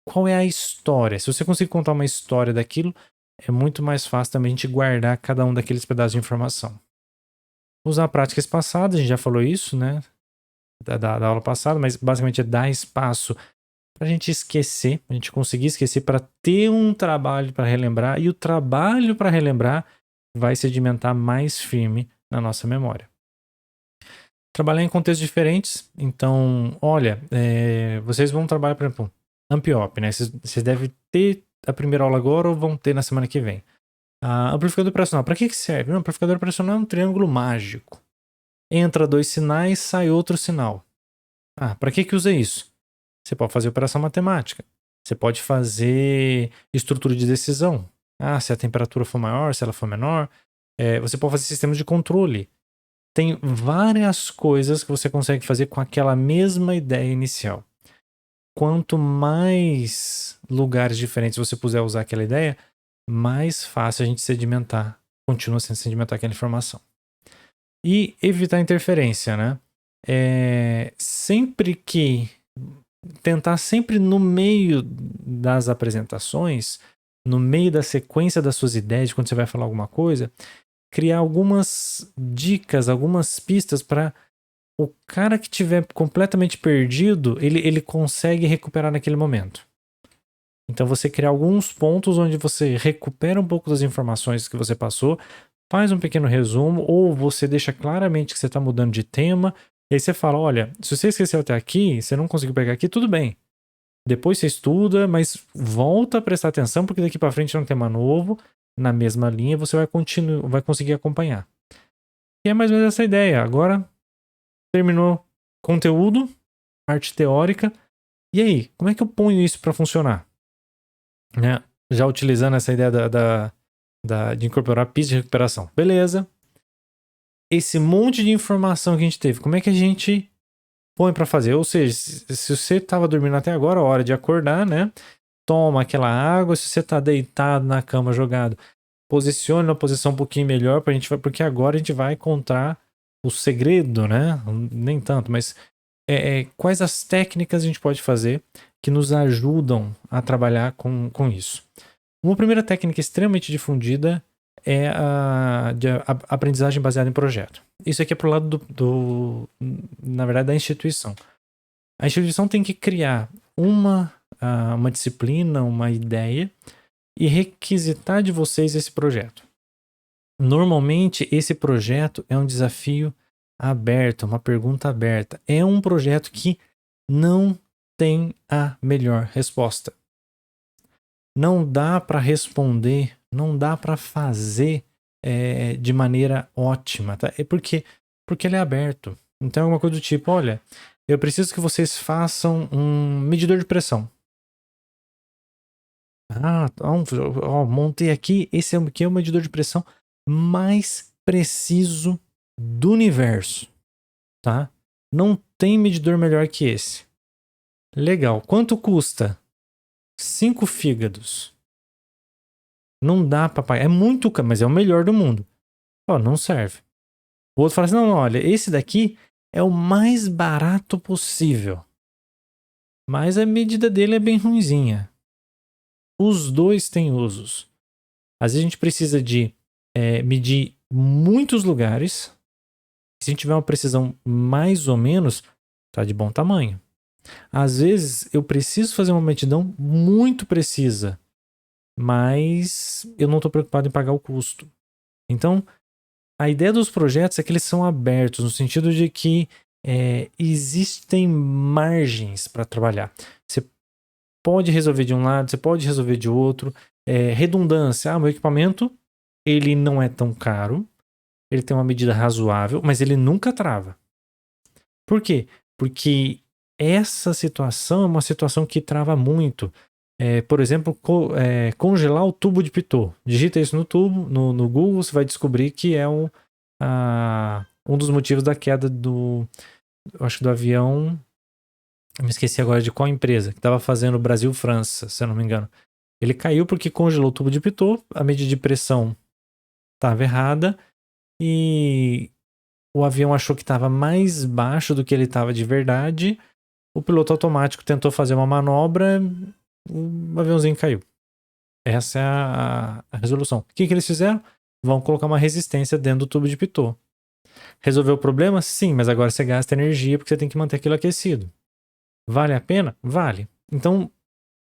Qual é a história? Se você conseguir contar uma história daquilo, é muito mais fácil também a gente guardar cada um daqueles pedaços de informação. Usar práticas passadas, a gente já falou isso, né? Da aula passada, mas basicamente é dar espaço para a gente esquecer, a gente conseguir esquecer para ter um trabalho para relembrar, e o trabalho para relembrar vai sedimentar mais firme na nossa memória. Trabalhar em contextos diferentes, então, olha, vocês vão trabalhar, por exemplo, Ampiop, né? Vocês devem ter a primeira aula agora ou vão ter na semana que vem. Amplificador operacional, para que serve? Amplificador operacional é um triângulo mágico. Entra 2 sinais, sai outro sinal. Para que usa isso? Você pode fazer operação matemática. Você pode fazer estrutura de decisão. Se a temperatura for maior, se ela for menor. Você pode fazer sistemas de controle. Tem várias coisas que você consegue fazer com aquela mesma ideia inicial. Quanto mais lugares diferentes você puder usar aquela ideia, mais fácil a gente sedimentar, continua sendo sedimentar aquela informação. E evitar interferência, né? Tentar sempre no meio das apresentações, no meio da sequência das suas ideias, quando você vai falar alguma coisa, criar algumas dicas, algumas pistas para o cara que estiver completamente perdido, ele consegue recuperar naquele momento. Então você criar alguns pontos onde você recupera um pouco das informações que você passou, faz um pequeno resumo, ou você deixa claramente que você está mudando de tema, e aí você fala, olha, se você esqueceu até aqui, você não conseguiu pegar aqui, tudo bem. Depois você estuda, mas volta a prestar atenção, porque daqui para frente é um tema novo, na mesma linha, você vai conseguir acompanhar. E é mais ou menos essa ideia. Agora, terminou conteúdo, parte teórica, e aí, como é que eu ponho isso para funcionar? Né? Já utilizando essa ideia de incorporar pista de recuperação. Beleza. Esse monte de informação que a gente teve, como é que a gente põe para fazer? Ou seja, se você estava dormindo até agora, a hora de acordar, né? Toma aquela água. Se você está deitado na cama jogado, posicione na posição um pouquinho melhor porque agora a gente vai encontrar o segredo, né? Nem tanto, mas quais as técnicas a gente pode fazer que nos ajudam a trabalhar com isso. Uma primeira técnica extremamente difundida é a aprendizagem baseada em projeto. Isso aqui é pro lado na verdade, da instituição. A instituição tem que criar uma disciplina, uma ideia e requisitar de vocês esse projeto. Normalmente, esse projeto é um desafio aberto, uma pergunta aberta. É um projeto que não tem a melhor resposta. Não dá para responder, não dá para fazer de maneira ótima, tá? Porque ele é aberto. Então é uma coisa do tipo, olha, eu preciso que vocês façam um medidor de pressão. Montei aqui, esse aqui é o medidor de pressão mais preciso do universo, tá? Não tem medidor melhor que esse. Legal. Quanto custa? 5 fígados. Não dá pra pagar. É muito caro, mas é o melhor do mundo. Não serve. O outro fala assim, não, olha, esse daqui é o mais barato possível. Mas a medida dele é bem ruinzinha. Os dois têm usos. Às vezes a gente precisa de medir muitos lugares. Se a gente tiver uma precisão mais ou menos, tá de bom tamanho. Às vezes eu preciso fazer uma medidão muito precisa, mas eu não estou preocupado em pagar o custo. Então, a ideia dos projetos é que eles são abertos, no sentido de que existem margens para trabalhar. Você pode resolver de um lado, você pode resolver de outro. Redundância. Meu equipamento ele não é tão caro, ele tem uma medida razoável, mas ele nunca trava. Por quê? Porque essa situação é uma situação que trava muito. por exemplo, congelar o tubo de Pitot. Digita isso no Google, você vai descobrir que é um dos motivos da queda eu acho que do avião. Eu me esqueci agora de qual empresa, que estava fazendo Brasil-França, se eu não me engano. Ele caiu porque congelou o tubo de Pitot, a medida de pressão estava errada e o avião achou que estava mais baixo do que ele estava de verdade. O piloto automático tentou fazer uma manobra, o aviãozinho caiu. Essa é a resolução. O que eles fizeram? Vão colocar uma resistência dentro do tubo de Pitot. Resolveu o problema? Sim, mas agora você gasta energia porque você tem que manter aquilo aquecido. Vale a pena? Vale. Então,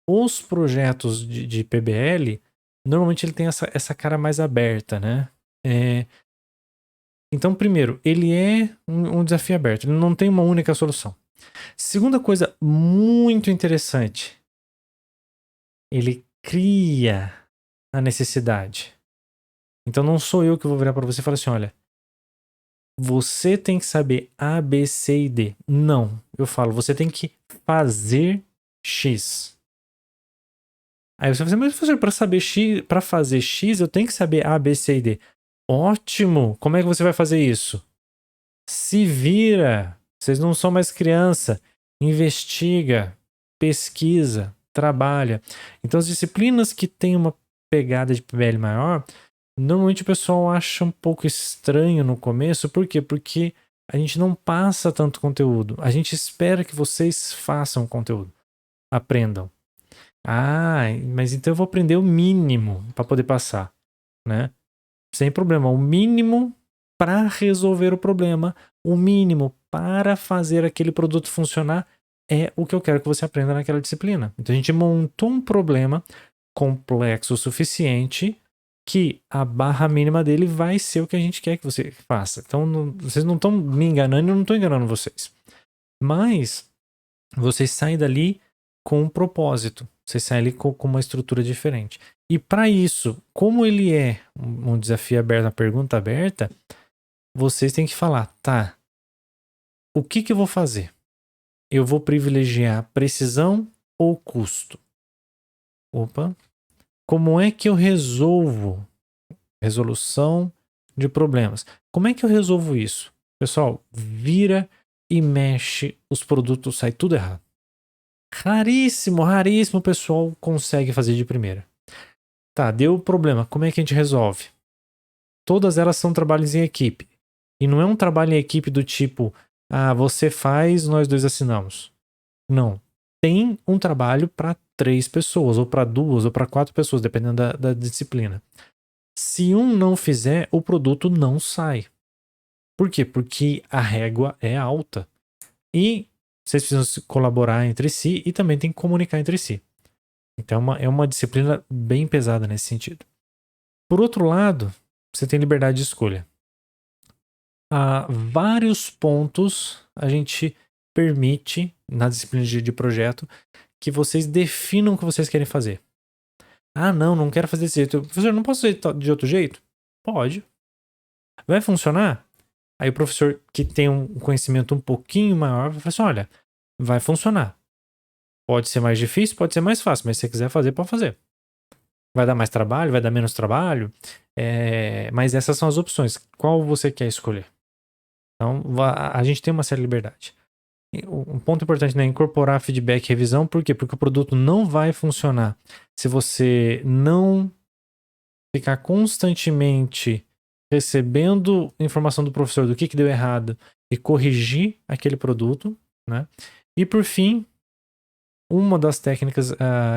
os projetos de PBL, normalmente ele tem essa cara mais aberta, né? Então, primeiro, ele é um desafio aberto. Ele não tem uma única solução. Segunda coisa muito interessante. Ele cria a necessidade. Então, não sou eu que vou virar para você e falar assim, olha, você tem que saber A, B, C e D. Não. Eu falo, você tem que fazer X. Aí você vai dizer, mas professor, para saber X, para fazer X, eu tenho que saber A, B, C e D. Ótimo! Como é que você vai fazer isso? Se vira. Vocês não são mais criança. Investiga, pesquisa, trabalha. Então, as disciplinas que têm uma pegada de PBL maior, normalmente o pessoal acha um pouco estranho no começo. Por quê? Porque a gente não passa tanto conteúdo. A gente espera que vocês façam conteúdo. Aprendam. Ah, mas então eu vou aprender o mínimo para poder passar, né? Sem problema. O mínimo para resolver o problema, o mínimo para fazer aquele produto funcionar é o que eu quero que você aprenda naquela disciplina. Então a gente montou um problema complexo o suficiente que a barra mínima dele vai ser o que a gente quer que você faça. Então vocês não estão me enganando e eu não estou enganando vocês. Mas vocês saem dali com um propósito. Vocês saem ali com uma estrutura diferente. E para isso, como ele é um desafio aberto, uma pergunta aberta, vocês têm que falar, tá, o que eu vou fazer? Eu vou privilegiar precisão ou custo? Opa. Como é que eu resolvo? Resolução de problemas. Como é que eu resolvo isso? Pessoal, vira e mexe, os produtos saem tudo errado. Raríssimo o pessoal consegue fazer de primeira. Tá, deu problema. Como é que a gente resolve? Todas elas são trabalhos em equipe. E não é um trabalho em equipe do tipo, você faz, nós dois assinamos. Não. Tem um trabalho para 3 pessoas, ou para 2, ou para 4 pessoas, dependendo da disciplina. Se um não fizer, o produto não sai. Por quê? Porque a régua é alta. E vocês precisam colaborar entre si e também tem que comunicar entre si. Então é uma disciplina bem pesada nesse sentido. Por outro lado, você tem liberdade de escolha. Há vários pontos a gente permite, na disciplina de projeto, que vocês definam o que vocês querem fazer. Não quero fazer desse jeito. Professor, não posso fazer de outro jeito? Pode. Vai funcionar? Aí o professor que tem um conhecimento um pouquinho maior vai falar assim, olha, vai funcionar. Pode ser mais difícil, pode ser mais fácil, mas se você quiser fazer, pode fazer. Vai dar mais trabalho, vai dar menos trabalho, mas essas são as opções. Qual você quer escolher? Então, a gente tem uma certa liberdade. Um ponto importante é incorporar feedback e revisão. Por quê? Porque o produto não vai funcionar se você não ficar constantemente recebendo informação do professor do que deu errado e corrigir aquele produto, né? E por fim, uma das técnicas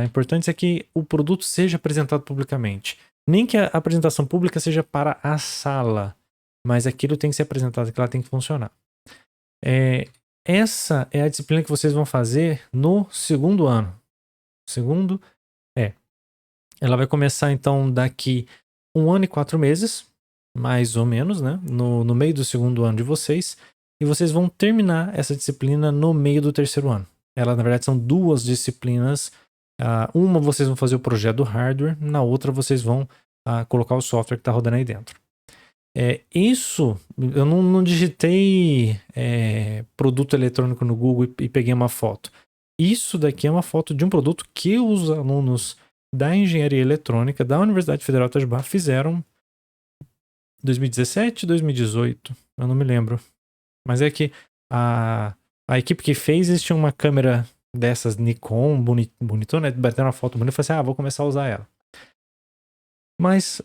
importantes é que o produto seja apresentado publicamente. Nem que a apresentação pública seja para a sala, mas aquilo tem que ser apresentado, que ela tem que funcionar. Essa é a disciplina que vocês vão fazer no segundo ano. Ela vai começar então daqui 1 ano e 4 meses, mais ou menos, né? No meio do segundo ano de vocês. E vocês vão terminar essa disciplina no meio do terceiro ano. Ela, na verdade, são 2 disciplinas. Uma vocês vão fazer o projeto do hardware, na outra vocês vão colocar o software que está rodando aí dentro. Isso, eu não digitei produto eletrônico no Google e peguei uma foto. Isso daqui é uma foto de um produto que os alunos da Engenharia Eletrônica da Universidade Federal de Itajubá fizeram 2017, 2018, eu não me lembro. Mas é que a equipe que fez, eles tinham uma câmera dessas Nikon, bonitona, né? Bateram uma foto bonita e falaram assim, vou começar a usar ela. Mas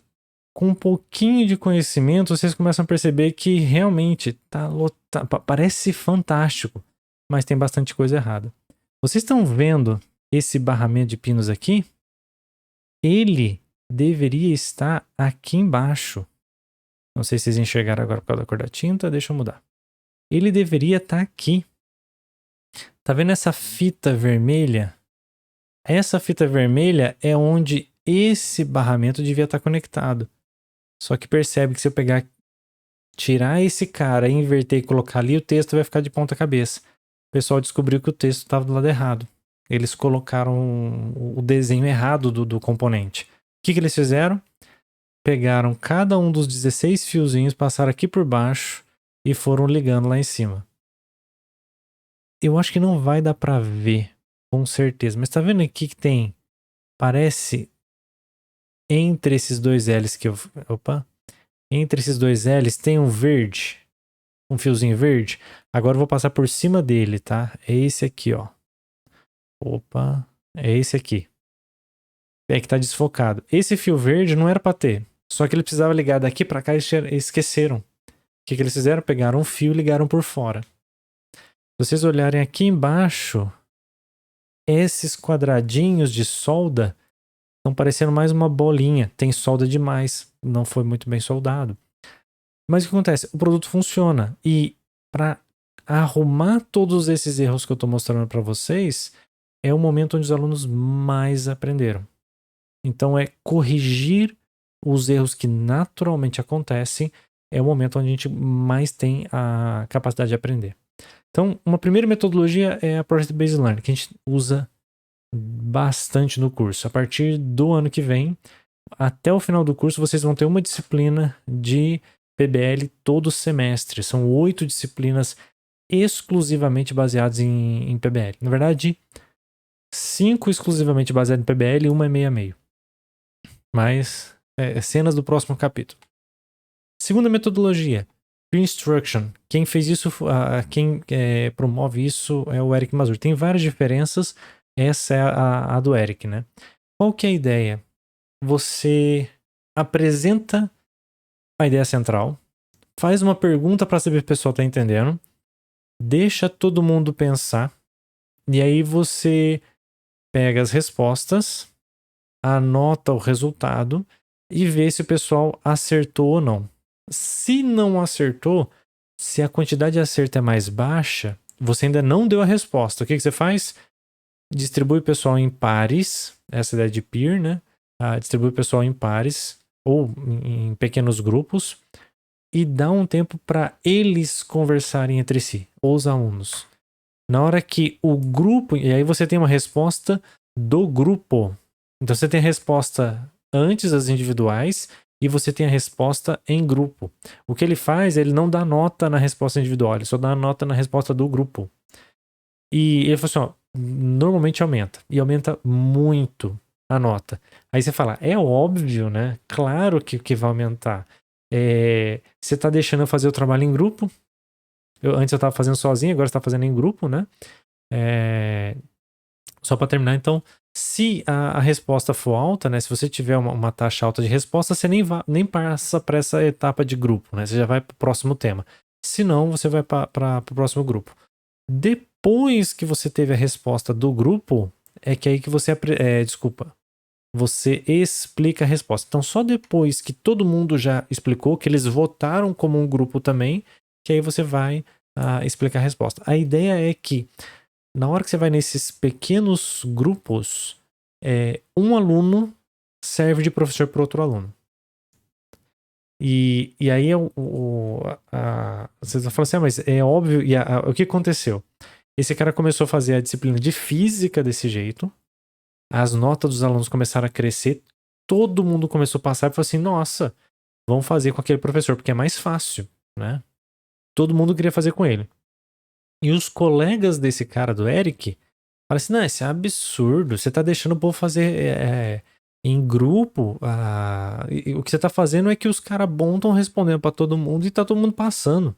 com um pouquinho de conhecimento, vocês começam a perceber que realmente tá lotado, parece fantástico, mas tem bastante coisa errada. Vocês estão vendo esse barramento de pinos aqui? Ele deveria estar aqui embaixo. Não sei se vocês enxergaram agora por causa da cor da tinta, deixa eu mudar. Ele deveria estar aqui. Tá vendo essa fita vermelha? Essa fita vermelha é onde esse barramento devia estar conectado. Só que percebe que se eu pegar, tirar esse cara, inverter e colocar ali, o texto vai ficar de ponta cabeça. O pessoal descobriu que o texto estava do lado errado. Eles colocaram o desenho errado do componente. O que eles fizeram? Pegaram cada um dos 16 fiozinhos, passaram aqui por baixo e foram ligando lá em cima. Eu acho que não vai dar pra ver, com certeza. Mas tá vendo aqui que tem... Parece... Entre esses dois L's que eu... Opa! Entre esses dois L's tem um verde. Um fiozinho verde. Agora eu vou passar por cima dele, tá? É esse aqui, ó. Opa! É esse aqui. É que tá desfocado. Esse fio verde não era pra ter. Só que ele precisava ligar daqui pra cá e esqueceram. O que eles fizeram? Pegaram um fio e ligaram por fora. Se vocês olharem aqui embaixo, esses quadradinhos de solda estão parecendo mais uma bolinha. Tem solda demais. Não foi muito bem soldado. Mas o que acontece? O produto funciona. E para arrumar todos esses erros que eu estou mostrando para vocês, é o momento onde os alunos mais aprenderam. Então é corrigir os erros que naturalmente acontecem, é o momento onde a gente mais tem a capacidade de aprender. Então, uma primeira metodologia é a Project Based Learning, que a gente usa bastante no curso. A partir do ano que vem, até o final do curso, vocês vão ter uma disciplina de PBL todo semestre. São 8 disciplinas exclusivamente baseadas em PBL. Na verdade, 5 exclusivamente baseadas em PBL e uma é meio a meio. Mas, cenas do próximo capítulo. Segunda metodologia, Peer Instruction. Quem fez isso, quem promove isso é o Eric Mazur. Tem várias diferenças, essa é a do Eric, né? Qual que é a ideia? Você apresenta a ideia central, faz uma pergunta para saber se o pessoal está entendendo, deixa todo mundo pensar, e aí você pega as respostas, anota o resultado e vê se o pessoal acertou ou não. Se não acertou, se a quantidade de acerto é mais baixa, você ainda não deu a resposta. O que você faz? Distribui o pessoal em pares, essa ideia de peer, né? Distribui o pessoal em pares ou em pequenos grupos e dá um tempo para eles conversarem entre si, os alunos. Na hora que o grupo... E aí você tem uma resposta do grupo. Então você tem a resposta antes das individuais e você tem a resposta em grupo. O que ele faz, ele não dá nota na resposta individual, ele só dá nota na resposta do grupo. E ele falou assim, ó, normalmente aumenta. E aumenta muito a nota. Aí você fala, é óbvio, né? Claro que vai aumentar. Você tá deixando eu fazer o trabalho em grupo. Antes eu tava fazendo sozinho, agora você tá fazendo em grupo, né? Só para terminar, então, se a resposta for alta, né? Se você tiver uma taxa alta de resposta, você nem passa para essa etapa de grupo, né? Você já vai para o próximo tema. Se não, você vai para o próximo grupo. Depois que você teve a resposta do grupo, é que aí que você... você explica a resposta. Então, só depois que todo mundo já explicou, que eles votaram como um grupo também, que aí você vai explicar a resposta. A ideia é que, na hora que você vai nesses pequenos grupos, um aluno serve de professor para outro aluno. E aí você fala assim, mas é óbvio, e o que aconteceu? Esse cara começou a fazer a disciplina de física desse jeito, as notas dos alunos começaram a crescer, todo mundo começou a passar e falou assim, nossa, vamos fazer com aquele professor, porque é mais fácil, né? Todo mundo queria fazer com ele. E os colegas desse cara, do Eric, Fala assim, não, isso é absurdo, você tá deixando o povo fazer em grupo, e o que você tá fazendo é que os caras bons estão respondendo pra todo mundo e tá todo mundo passando.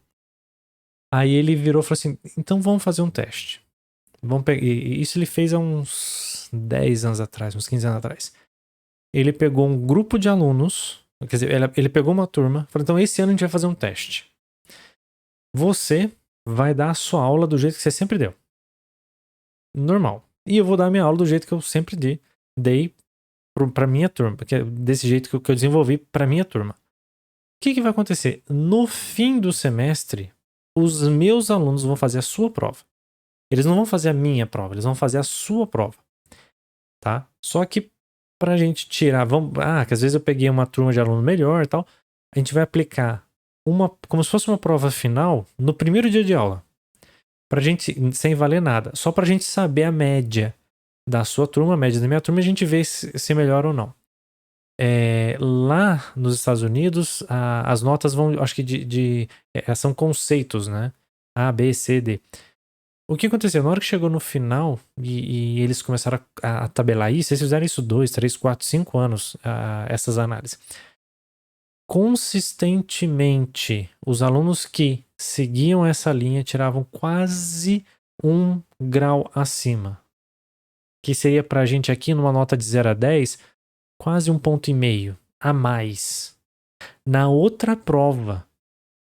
Aí ele virou e falou assim, então vamos fazer um teste. Vamos pegar, e isso ele fez há uns 10 anos atrás, uns 15 anos atrás. Ele pegou um grupo de alunos, quer dizer, ele pegou uma turma, falou, então esse ano a gente vai fazer um teste. Você vai dar a sua aula do jeito que você sempre deu. Normal. E eu vou dar a minha aula do jeito que eu sempre dei pra minha turma, que é desse jeito que eu desenvolvi pra minha turma. O que vai acontecer? No fim do semestre, os meus alunos vão fazer a sua prova. Eles não vão fazer a minha prova, eles vão fazer a sua prova. Tá? Só que pra gente tirar, que às vezes eu peguei uma turma de aluno melhor e tal, a gente vai aplicar como se fosse uma prova final no primeiro dia de aula. Pra gente, sem valer nada, só pra gente saber a média da sua turma, a média da minha turma, e a gente vê se melhora ou não. Lá nos Estados Unidos, as notas vão, acho que são conceitos, né? A, B, C, D. O que aconteceu? Na hora que chegou no final e eles começaram a tabelar isso, eles fizeram isso 2, 3, 4, 5 anos, essas análises. Consistentemente, os alunos que seguiam essa linha tiravam quase 1 grau acima. Que seria pra gente aqui, numa nota de 0 a 10, quase 1,5 ponto a mais. Na outra prova,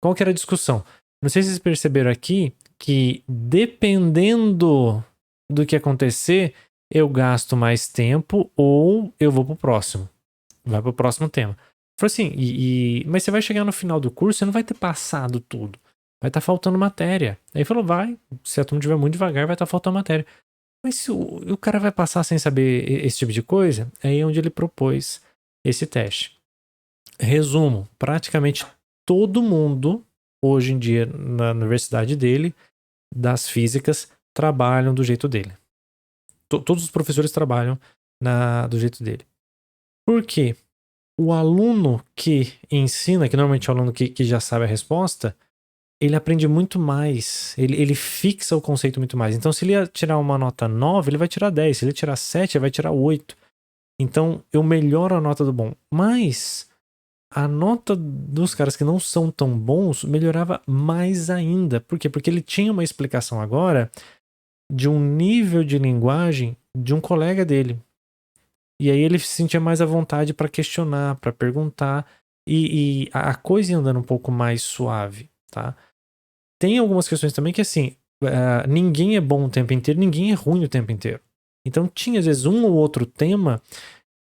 qual que era a discussão? Não sei se vocês perceberam aqui que dependendo do que acontecer, eu gasto mais tempo ou eu vou pro próximo. Vai pro próximo tema. Falei assim, mas você vai chegar no final do curso, você não vai ter passado tudo. Vai estar faltando matéria. Aí falou, se a turma estiver muito devagar, vai estar faltando matéria. Mas se o cara vai passar sem saber esse tipo de coisa, é aí onde ele propôs esse teste. Resumo, praticamente todo mundo, hoje em dia, na universidade dele, das físicas, trabalham do jeito dele. Todos os professores trabalham do jeito dele. Por quê? O aluno que ensina, que normalmente é o aluno que já sabe a resposta, ele aprende muito mais. Ele fixa o conceito muito mais. Então, se ele ia tirar uma nota 9, ele vai tirar 10. Se ele tirar 7, ele vai tirar 8. Então, eu melhoro a nota do bom. Mas a nota dos caras que não são tão bons melhorava mais ainda. Por quê? Porque ele tinha uma explicação agora de um nível de linguagem de um colega dele. E aí ele se sentia mais à vontade para questionar, para perguntar, e a coisa ia andando um pouco mais suave, tá? Tem algumas questões também que, assim, ninguém é bom o tempo inteiro, ninguém é ruim o tempo inteiro. Então tinha, às vezes, um ou outro tema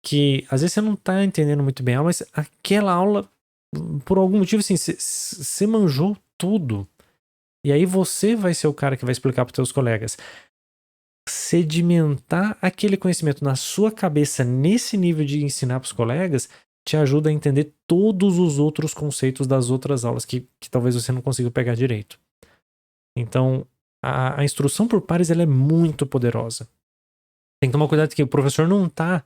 que, às vezes, você não tá entendendo muito bem, mas aquela aula, por algum motivo, assim, você manjou tudo. E aí você vai ser o cara que vai explicar para os seus colegas. Sedimentar aquele conhecimento na sua cabeça nesse nível de ensinar para os colegas te ajuda a entender todos os outros conceitos das outras aulas que talvez você não consiga pegar direito. Então, a instrução por pares ela é muito poderosa. Tem que tomar cuidado que o professor não tá...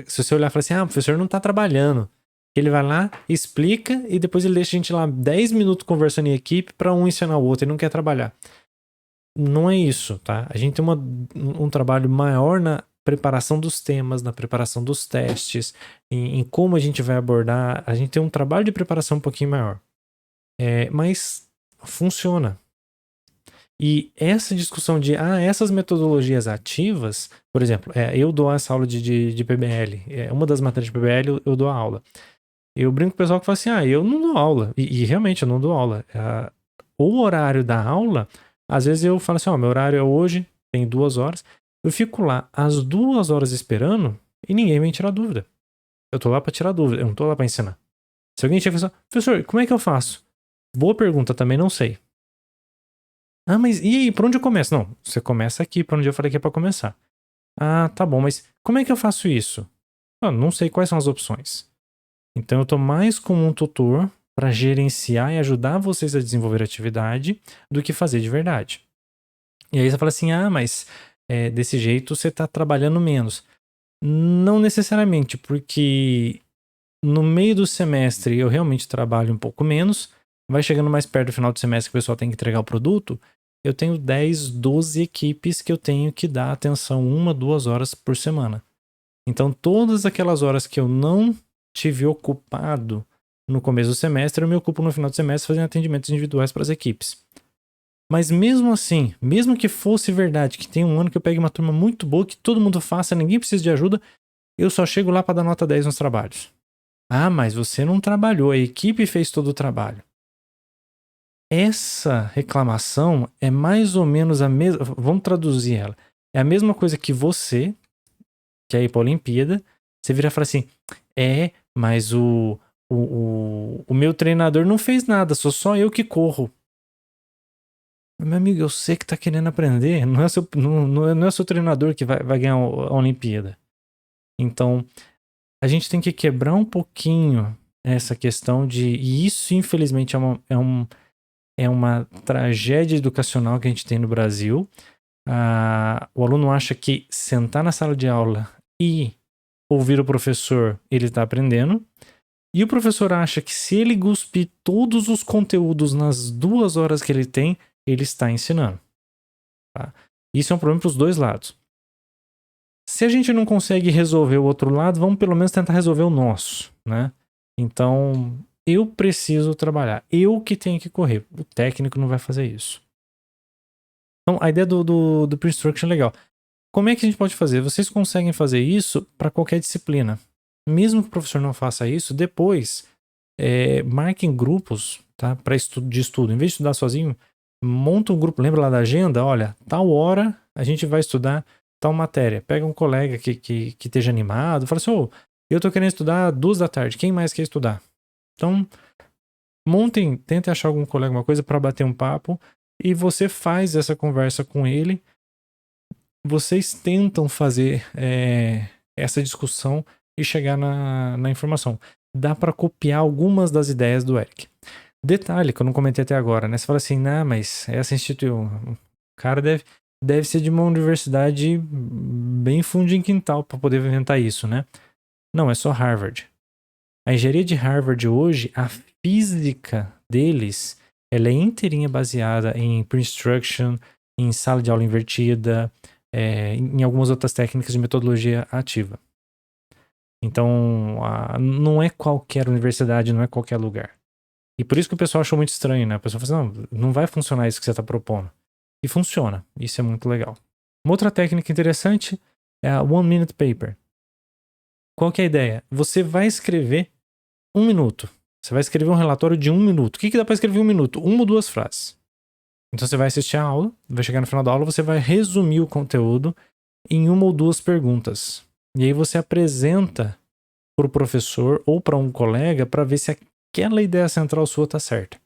se você olhar e falar assim, o professor não tá trabalhando. Ele vai lá, explica e depois ele deixa a gente lá 10 minutos conversando em equipe para um ensinar o outro. Ele não quer trabalhar. Não é isso, tá? A gente tem um trabalho maior na preparação dos temas, na preparação dos testes, em como a gente vai abordar. A gente tem um trabalho de preparação um pouquinho maior. Mas funciona. E essa discussão de, essas metodologias ativas, por exemplo, eu dou essa aula de PBL. Uma das matérias de PBL eu dou a aula. Eu brinco com o pessoal que fala assim, eu não dou aula. E realmente eu não dou aula. O horário da aula... Às vezes eu falo assim, meu horário é hoje, tem 2 horas. Eu fico lá às 2 horas esperando e ninguém vem tirar dúvida. Eu tô lá pra tirar dúvida, eu não tô lá pra ensinar. Se alguém chega e fala, professor, como é que eu faço? Boa pergunta, também não sei. Mas e aí, por onde eu começo? Não, você começa aqui, por onde eu falei que é pra começar. Tá bom, mas como é que eu faço isso? Não sei quais são as opções. Então eu tô mais como um tutor para gerenciar e ajudar vocês a desenvolver a atividade do que fazer de verdade. E aí você fala assim, mas desse jeito você está trabalhando menos. Não necessariamente, porque no meio do semestre eu realmente trabalho um pouco menos, vai chegando mais perto do final do semestre que o pessoal tem que entregar o produto, eu tenho 10, 12 equipes que eu tenho que dar atenção 1, 2 horas por semana. Então, todas aquelas horas que eu não tive ocupado no começo do semestre, eu me ocupo no final do semestre fazendo atendimentos individuais para as equipes. Mas mesmo assim, mesmo que fosse verdade que tem um ano que eu pegue uma turma muito boa, que todo mundo faça, ninguém precisa de ajuda, eu só chego lá para dar nota 10 nos trabalhos. Ah, mas você não trabalhou, a equipe fez todo o trabalho. Essa reclamação é mais ou menos a mesma. Vamos traduzir ela. É a mesma coisa que você, que é ir pra Olimpíada, você vira e fala assim: mas o meu treinador não fez nada, sou só eu que corro. Meu amigo, eu sei que tá querendo aprender, não é seu treinador que vai ganhar a Olimpíada. Então, a gente tem que quebrar um pouquinho essa questão de. E isso, infelizmente, é uma tragédia educacional que a gente tem no Brasil. O aluno acha que sentar na sala de aula e ouvir o professor, ele está aprendendo. E o professor acha que se ele cuspir todos os conteúdos nas 2 horas que ele tem, ele está ensinando. Tá? Isso é um problema para os dois lados. Se a gente não consegue resolver o outro lado, vamos pelo menos tentar resolver o nosso, né? Então, eu preciso trabalhar. Eu que tenho que correr. O técnico não vai fazer isso. Então, a ideia do pre-instruction é legal. Como é que a gente pode fazer? Vocês conseguem fazer isso para qualquer disciplina. Mesmo que o professor não faça isso, depois marquem grupos, tá? De estudo. Em vez de estudar sozinho, monta um grupo. Lembra lá da agenda? Olha, tal hora a gente vai estudar tal matéria. Pega um colega que esteja animado. Fala assim, eu tô querendo estudar 2 da tarde. Quem mais quer estudar? Então, tentem achar algum colega, alguma coisa para bater um papo. E você faz essa conversa com ele. Vocês tentam fazer essa discussão e chegar na informação. Dá para copiar algumas das ideias do Eric. Detalhe que eu não comentei até agora, né? Você fala assim, mas essa instituição, o cara deve ser de uma universidade bem fundinho em quintal para poder inventar isso, né? Não, é só Harvard. A engenharia de Harvard hoje, a física deles, ela é inteirinha baseada em pre-instruction, em sala de aula invertida, em algumas outras técnicas de metodologia ativa. Então, não é qualquer universidade, não é qualquer lugar. E por isso que o pessoal achou muito estranho, né? O pessoal fala assim, não vai funcionar isso que você está propondo. E funciona. Isso é muito legal. Uma outra técnica interessante é a One Minute Paper. Qual que é a ideia? Você vai escrever 1 minuto. Você vai escrever um relatório de 1 minuto. O que dá para escrever em 1 minuto? 1 ou 2 frases. Então você vai assistir a aula, vai chegar no final da aula, você vai resumir o conteúdo em 1 ou 2 perguntas. E aí você apresenta para o professor ou para um colega para ver se aquela ideia central sua tá certa.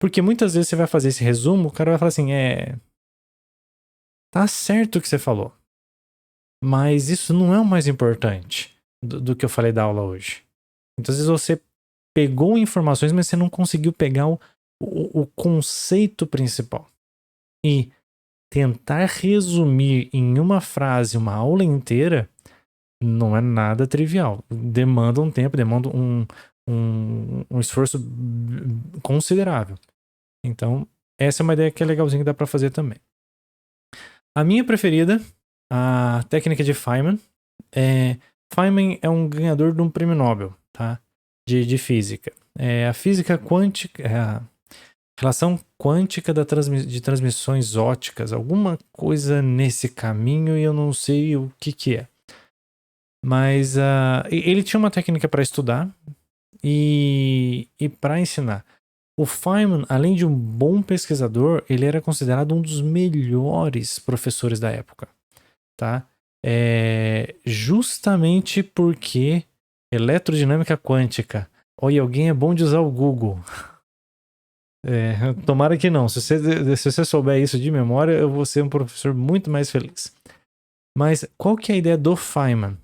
Porque muitas vezes você vai fazer esse resumo, o cara vai falar assim, tá certo o que você falou, mas isso não é o mais importante do que eu falei da aula hoje. Então às vezes você pegou informações, mas você não conseguiu pegar o conceito principal. E tentar resumir em uma frase uma aula inteira não é nada trivial. Demanda um tempo, demanda um esforço considerável. Então, essa é uma ideia que é legalzinha que dá para fazer também. A minha preferida, a técnica de Feynman. Feynman é um ganhador de um prêmio Nobel, tá? De física. A física quântica, a relação quântica de transmissões ópticas, alguma coisa nesse caminho e eu não sei o que é. Mas ele tinha uma técnica para estudar e para ensinar. O Feynman, além de um bom pesquisador, ele era considerado um dos melhores professores da época, tá? Justamente porque eletrodinâmica quântica. Olha, alguém é bom de usar o Google. Tomara que não. Se você souber isso de memória, eu vou ser um professor muito mais feliz. Mas qual que é a ideia do Feynman?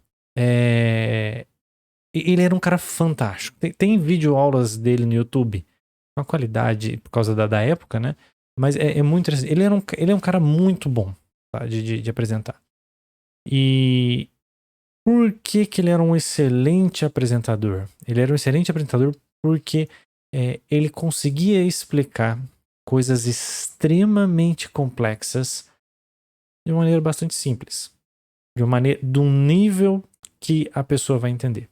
Ele era um cara fantástico. Tem videoaulas dele no YouTube, com a qualidade por causa da época, né? Mas é muito interessante. Ele é um cara muito bom, tá? de apresentar. E por que ele era um excelente apresentador? Ele era um excelente apresentador porque ele conseguia explicar coisas extremamente complexas de uma maneira bastante simples. De um nível que a pessoa vai entender.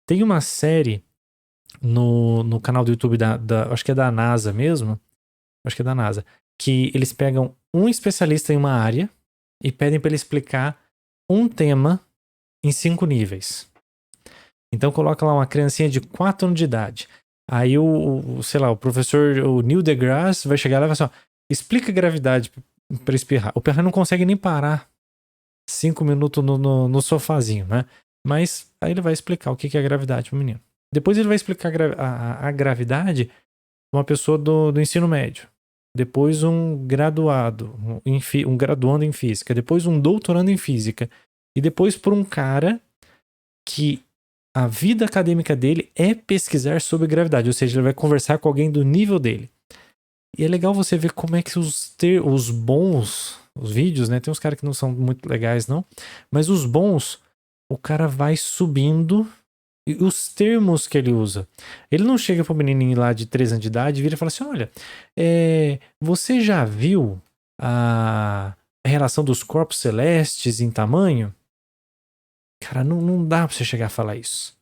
Tem uma série no canal do YouTube acho que é da NASA mesmo, acho que é da NASA, que eles pegam um especialista em uma área e pedem para ele explicar um tema em 5 níveis. Então coloca lá uma criancinha de 4 anos de idade. Aí sei lá, o professor, o Neil deGrasse vai chegar lá e vai falar assim, ó, explica a gravidade para espirrar. O Perra não consegue nem parar 5 minutos no sofazinho, né? Mas aí ele vai explicar o que é a gravidade pro menino. Depois ele vai explicar a gravidade para uma pessoa do ensino médio. Depois um graduado, um graduando em física. Depois um doutorando em física. E depois por um cara que a vida acadêmica dele é pesquisar sobre gravidade. Ou seja, ele vai conversar com alguém do nível dele. E é legal você ver como é que os bons, os vídeos, né? Tem uns caras que não são muito legais, não. Mas os bons, o cara vai subindo e os termos que ele usa. Ele não chega pro menininho lá de 3 anos de idade e vira e fala assim, olha, você já viu a relação dos corpos celestes em tamanho? Cara, não dá pra você chegar a falar isso.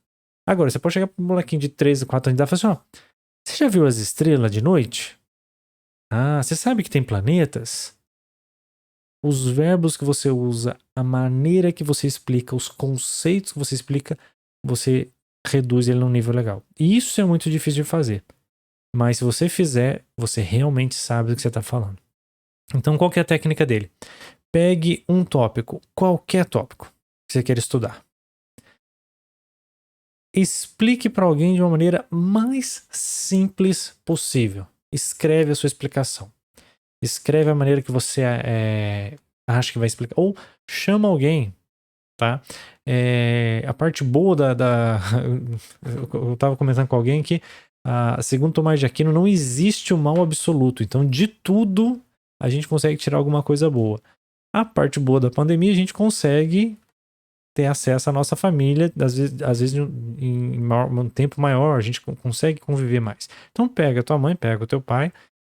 Agora, você pode chegar pro molequinho de 3, 4 anos de idade e falar assim, ó, você já viu as estrelas de noite? Ah, você sabe que tem planetas? Os verbos que você usa, a maneira que você explica, os conceitos que você explica, você reduz ele num nível legal. E isso é muito difícil de fazer. Mas se você fizer, você realmente sabe do que você está falando. Então, qual que é a técnica dele? Pegue um tópico, qualquer tópico que você quer estudar. Explique para alguém de uma maneira mais simples possível. Escreve a sua explicação. Escreve a maneira que você acha que vai explicar. Ou chama alguém, tá? A parte boa eu estava comentando com alguém que, segundo Tomás de Aquino, não existe o mal absoluto. Então, de tudo, a gente consegue tirar alguma coisa boa. A parte boa da pandemia, a gente consegue ter acesso à nossa família, às vezes em um tempo maior, a gente consegue conviver mais. Então, pega a tua mãe, pega o teu pai,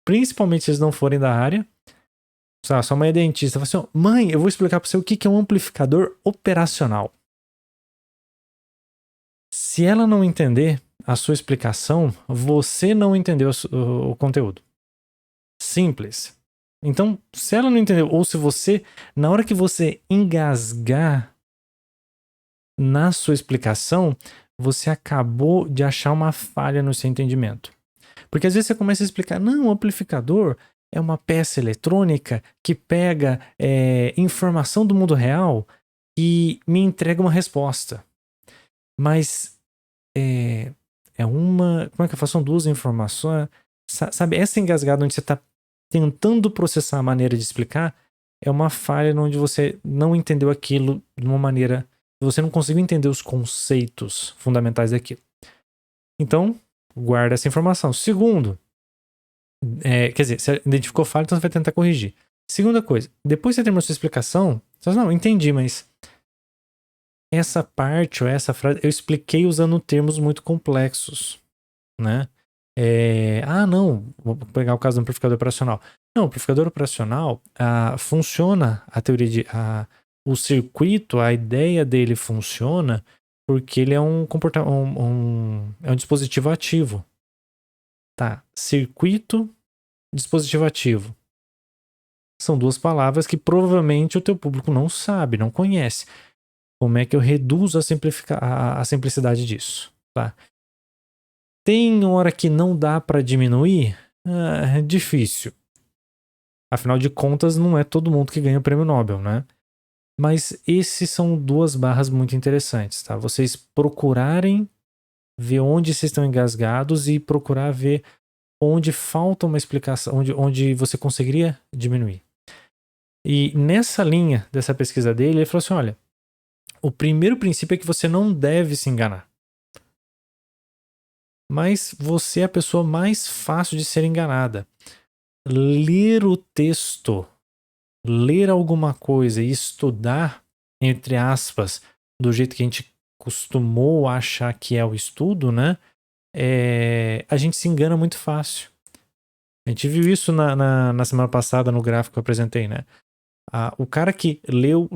principalmente se eles não forem da área. Sua mãe é dentista. Fala assim, ó, mãe, eu vou explicar para você o que é um amplificador operacional. Se ela não entender a sua explicação, você não entendeu o conteúdo. Simples. Então, se ela não entendeu, ou se você, na hora que você engasgar na sua explicação, você acabou de achar uma falha no seu entendimento. Porque às vezes você começa a explicar, não, o amplificador é uma peça eletrônica que pega informação do mundo real e me entrega uma resposta. Mas como é que eu faço? São 2 informações. Sabe, essa engasgada onde você está tentando processar a maneira de explicar é uma falha onde você não entendeu aquilo de uma maneira... Você não conseguiu entender os conceitos fundamentais daquilo. Então, guarda essa informação. Segundo, quer dizer, você identificou falha, então você vai tentar corrigir. Segunda coisa, depois que você terminou sua explicação, você fala, não, entendi, mas essa parte ou essa frase eu expliquei usando termos muito complexos, né? Não, vou pegar o caso do amplificador operacional. Não, o amplificador operacional funciona a teoria o circuito, a ideia dele funciona porque ele é um dispositivo ativo. Tá, circuito, dispositivo ativo. São 2 palavras que provavelmente o teu público não sabe, não conhece. Como é que eu reduzo a simplicidade disso? Tá? Tem hora que não dá para diminuir? É difícil. Afinal de contas, não é todo mundo que ganha o prêmio Nobel, né? Mas esses são 2 barras muito interessantes, tá? Vocês procurarem ver onde vocês estão engasgados e procurar ver onde falta uma explicação, onde você conseguiria diminuir. E nessa linha dessa pesquisa dele, ele falou assim, olha, o primeiro princípio é que você não deve se enganar. Mas você é a pessoa mais fácil de ser enganada. Ler o texto, ler alguma coisa e estudar, entre aspas, do jeito que a gente costumou achar que é o estudo, né? A gente se engana muito fácil. A gente viu isso na semana passada no gráfico que eu apresentei, né? O cara que leu,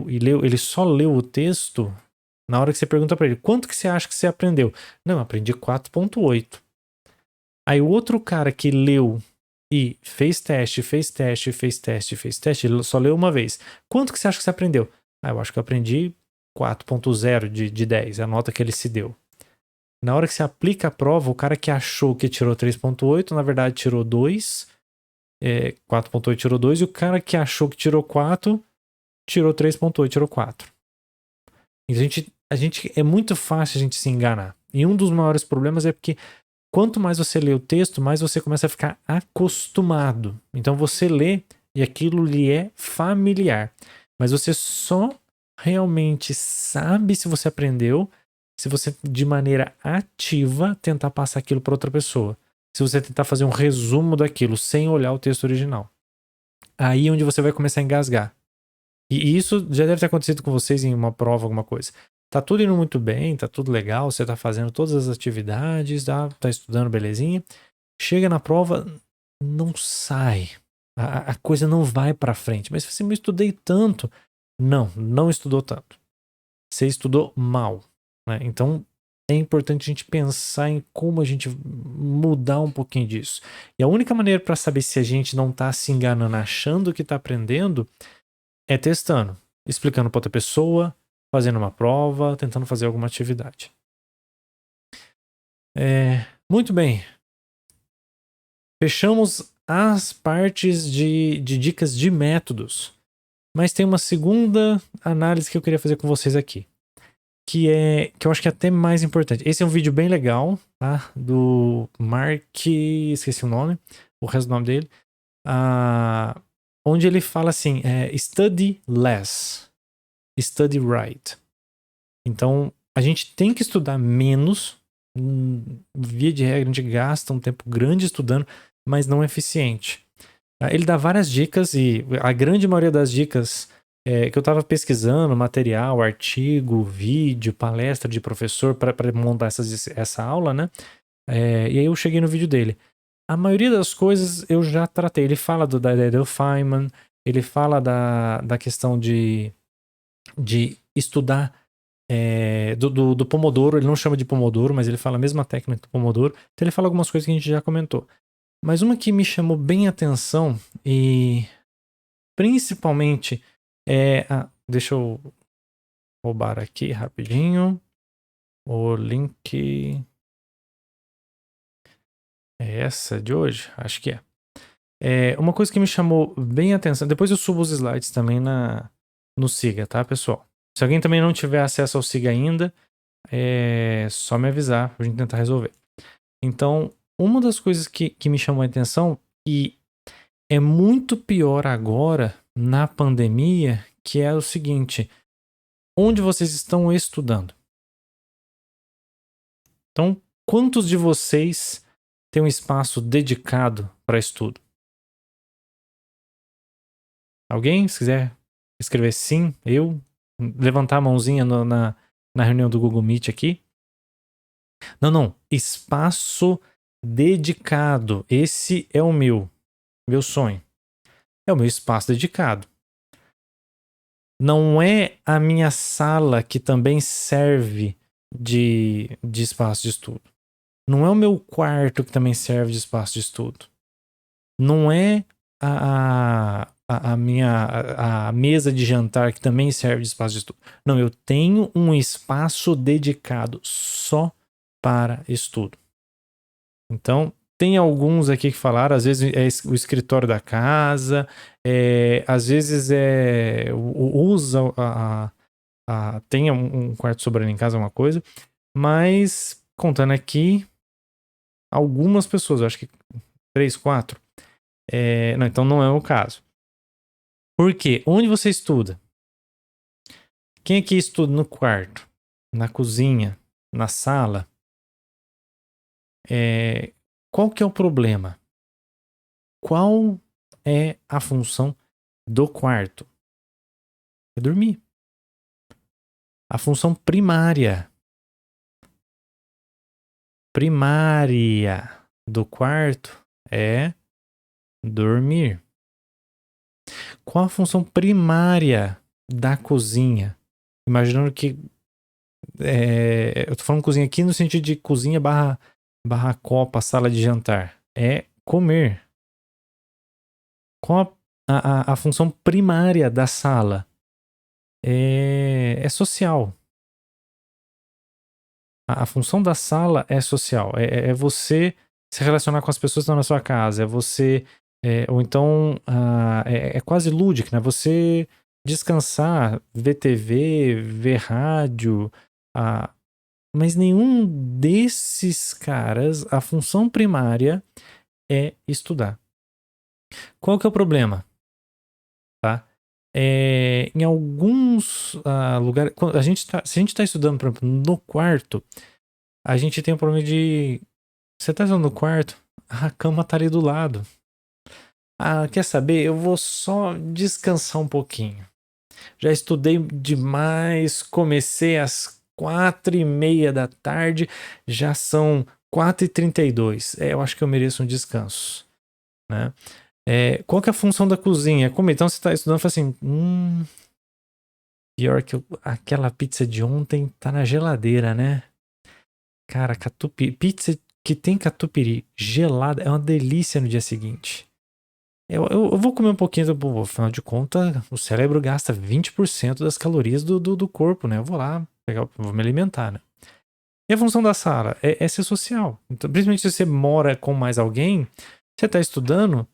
ele só leu o texto, na hora que você pergunta pra ele, quanto que você acha que você aprendeu? Não, eu aprendi 4.8. Aí o outro cara que leu e fez teste, ele só leu uma vez. Quanto que você acha que você aprendeu? Eu acho que eu aprendi 4.0 de 10, a nota que ele se deu. Na hora que você aplica a prova, o cara que achou que tirou 3.8, na verdade tirou 2, 4.8 tirou 2, e o cara que achou que tirou 4, tirou 3.8, tirou 4. Então a gente é muito fácil a gente se enganar. E um dos maiores problemas é porque quanto mais você lê o texto, mais você começa a ficar acostumado. Então você lê e aquilo lhe é familiar. Mas você só realmente sabe se você aprendeu se você, de maneira ativa, tentar passar aquilo para outra pessoa. Se você tentar fazer um resumo daquilo sem olhar o texto original. Aí é onde você vai começar a engasgar. E isso já deve ter acontecido com vocês em uma prova, alguma coisa. Tá tudo indo muito bem, tá tudo legal, você tá fazendo todas as atividades, tá estudando belezinha. Chega na prova, não sai. A coisa não vai pra frente. Mas você me estudei tanto. Não estudou tanto. Você estudou mal. Né? Então é importante a gente pensar em como a gente mudar um pouquinho disso. E a única maneira para saber se a gente não tá se enganando achando que tá aprendendo é testando, explicando para outra pessoa, fazendo uma prova, tentando fazer alguma atividade. Muito bem. Fechamos as partes de dicas de métodos. Mas tem uma segunda análise que eu queria fazer com vocês aqui. Que eu acho que é até mais importante. Esse é um vídeo bem legal, tá? Do Mark, esqueci o nome, o resto do nome dele. Onde ele fala assim, study less, study right. Então, a gente tem que estudar menos. Via de regra, a gente gasta um tempo grande estudando, mas não é eficiente. Ele dá várias dicas e a grande maioria das dicas que eu estava pesquisando, material, artigo, vídeo, palestra de professor para montar essa aula, né? E aí eu cheguei no vídeo dele. A maioria das coisas eu já tratei. Ele fala da ideia do Feynman, ele fala da questão de estudar do Pomodoro. Ele não chama de Pomodoro, mas ele fala a mesma técnica do Pomodoro. Então ele fala algumas coisas que a gente já comentou. Mas uma que me chamou bem a atenção e principalmente deixa eu roubar aqui rapidinho o link. É essa de hoje? Acho que é. Uma coisa que me chamou bem a atenção. Depois eu subo os slides também no Siga, tá, pessoal? Se alguém também não tiver acesso ao Siga ainda, é só me avisar pra gente tentar resolver. Então, uma das coisas que me chamou a atenção, e é muito pior agora na pandemia, que é o seguinte: onde vocês estão estudando? Então, quantos de vocês têm um espaço dedicado para estudo? Alguém? Se quiser escrever sim, eu. Levantar a mãozinha na reunião do Google Meet aqui. Não. Espaço dedicado. Esse é o meu sonho. É o meu espaço dedicado. Não é a minha sala que também serve de espaço de estudo. Não é o meu quarto que também serve de espaço de estudo. Não é a minha mesa de jantar que também serve de espaço de estudo. Não, eu tenho um espaço dedicado só para estudo. Então, tem alguns aqui que falaram, às vezes é o escritório da casa, às vezes usa tem um quarto sobrando em casa, uma coisa, mas contando aqui, algumas pessoas, eu acho que 3, 4. Não, então não é o caso. Por quê? Onde você estuda? Quem aqui estuda no quarto? Na cozinha? Na sala? Qual que é o problema? Qual é a função do quarto? É dormir. A função primária do quarto É dormir. Qual a função primária da cozinha? Imaginando que eu tô falando cozinha aqui no sentido de cozinha barra copa, sala de jantar. É comer. Qual a função primária da sala? É social. A função da sala é social. É você se relacionar com as pessoas que estão na sua casa. É você. Ou então. É quase lúdico, né? Você descansar, ver TV, ver rádio. Mas nenhum desses caras, a função primária é estudar. Qual que é o problema? Tá? Em alguns lugares. Se a gente está estudando, por exemplo, no quarto, a gente tem um problema de. Você tá estudando no quarto, a cama tá ali do lado. Quer saber? Eu vou só descansar um pouquinho. Já estudei demais, comecei às 4:30 da tarde, já são 4:32. Eu acho que eu mereço um descanso, né? Qual que é a função da cozinha? Como então você está estudando e fala assim, pior que aquela pizza de ontem tá na geladeira, né? Cara, pizza que tem catupiry gelada é uma delícia no dia seguinte. Eu vou comer um pouquinho, afinal de contas, o cérebro gasta 20% das calorias do corpo, né? Eu vou lá, vou me alimentar, né? E a função da sala é ser social. Então, principalmente se você mora com mais alguém, você tá estudando,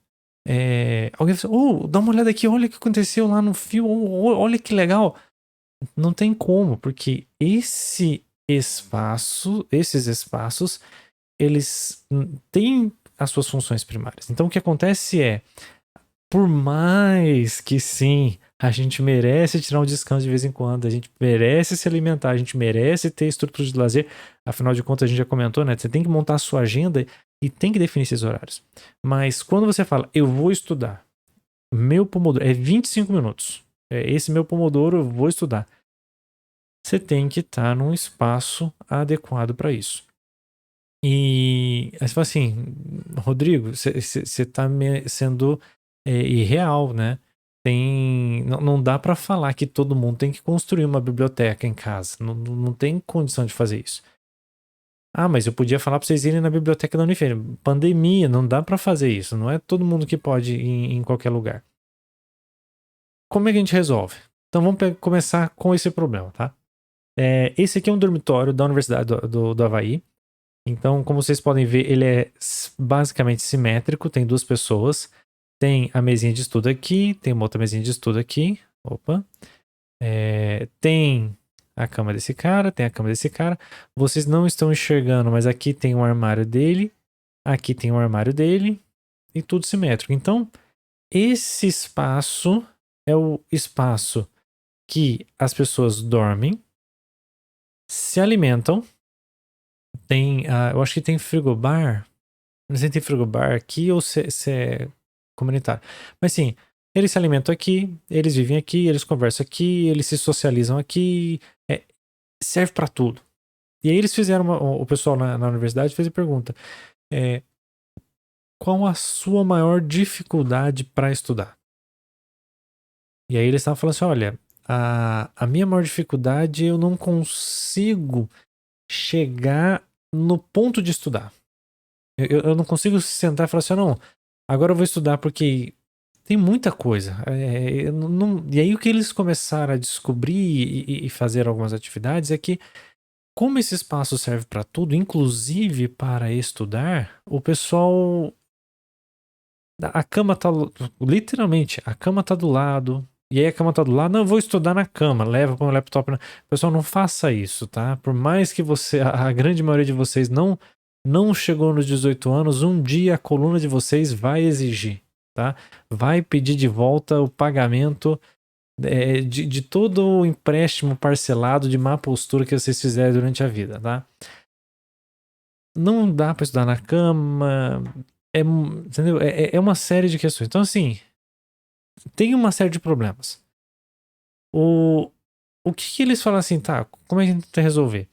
alguém fala assim, dá uma olhada aqui, olha o que aconteceu lá no fio, olha que legal. Não tem como, porque esses espaços, eles têm as suas funções primárias. Então o que acontece por mais que sim, a gente merece tirar um descanso de vez em quando, a gente merece se alimentar, a gente merece ter estrutura de lazer, afinal de contas a gente já comentou, né? Você tem que montar a sua agenda e tem que definir esses horários. Mas quando você fala, eu vou estudar, meu Pomodoro é 25 minutos, esse meu Pomodoro eu vou estudar. Você tem que estar num espaço adequado para isso. E aí você fala assim, Rodrigo, você está sendo irreal, né? Não dá para falar que todo mundo tem que construir uma biblioteca em casa. Não tem condição de fazer isso. Mas eu podia falar para vocês irem na biblioteca da Unifem. Pandemia, não dá para fazer isso. Não é todo mundo que pode ir em qualquer lugar. Como é que a gente resolve? Então vamos começar com esse problema, tá? Esse aqui é um dormitório da Universidade do Havaí. Então, como vocês podem ver, ele é basicamente simétrico, tem duas pessoas. Tem a mesinha de estudo aqui, tem uma outra mesinha de estudo aqui. Opa. Tem a cama desse cara, tem a cama desse cara. Vocês não estão enxergando, mas aqui tem um armário dele, aqui tem um armário dele, e tudo simétrico. Então, esse espaço é o espaço que as pessoas dormem, se alimentam. Eu acho que tem frigobar. Não sei se tem frigobar aqui ou se é comunitário. Mas sim, eles se alimentam aqui, eles vivem aqui, eles conversam aqui, eles se socializam aqui. Serve para tudo. E aí eles fizeram o pessoal na universidade fez a pergunta: qual a sua maior dificuldade para estudar? E aí eles estavam falando assim: olha, a minha maior dificuldade eu não consigo chegar no ponto de estudar. Eu não consigo sentar e falar assim, não, agora eu vou estudar porque tem muita coisa. E aí o que eles começaram a descobrir e fazer algumas atividades é que, como esse espaço serve para tudo, inclusive para estudar, o pessoal. A cama tá. Literalmente, a cama tá do lado. E aí a cama tá do lado, não, eu vou estudar na cama, leva para o laptop. Pessoal, não faça isso, tá? Por mais que a grande maioria de vocês não chegou nos 18 anos, um dia a coluna de vocês vai exigir, tá? Vai pedir de volta o pagamento de todo o empréstimo parcelado de má postura que vocês fizeram durante a vida, tá? Não dá para estudar na cama, entendeu? É uma série de questões. Então, assim, tem uma série de problemas. O que eles falam assim, tá? Como é que a gente tenta resolver?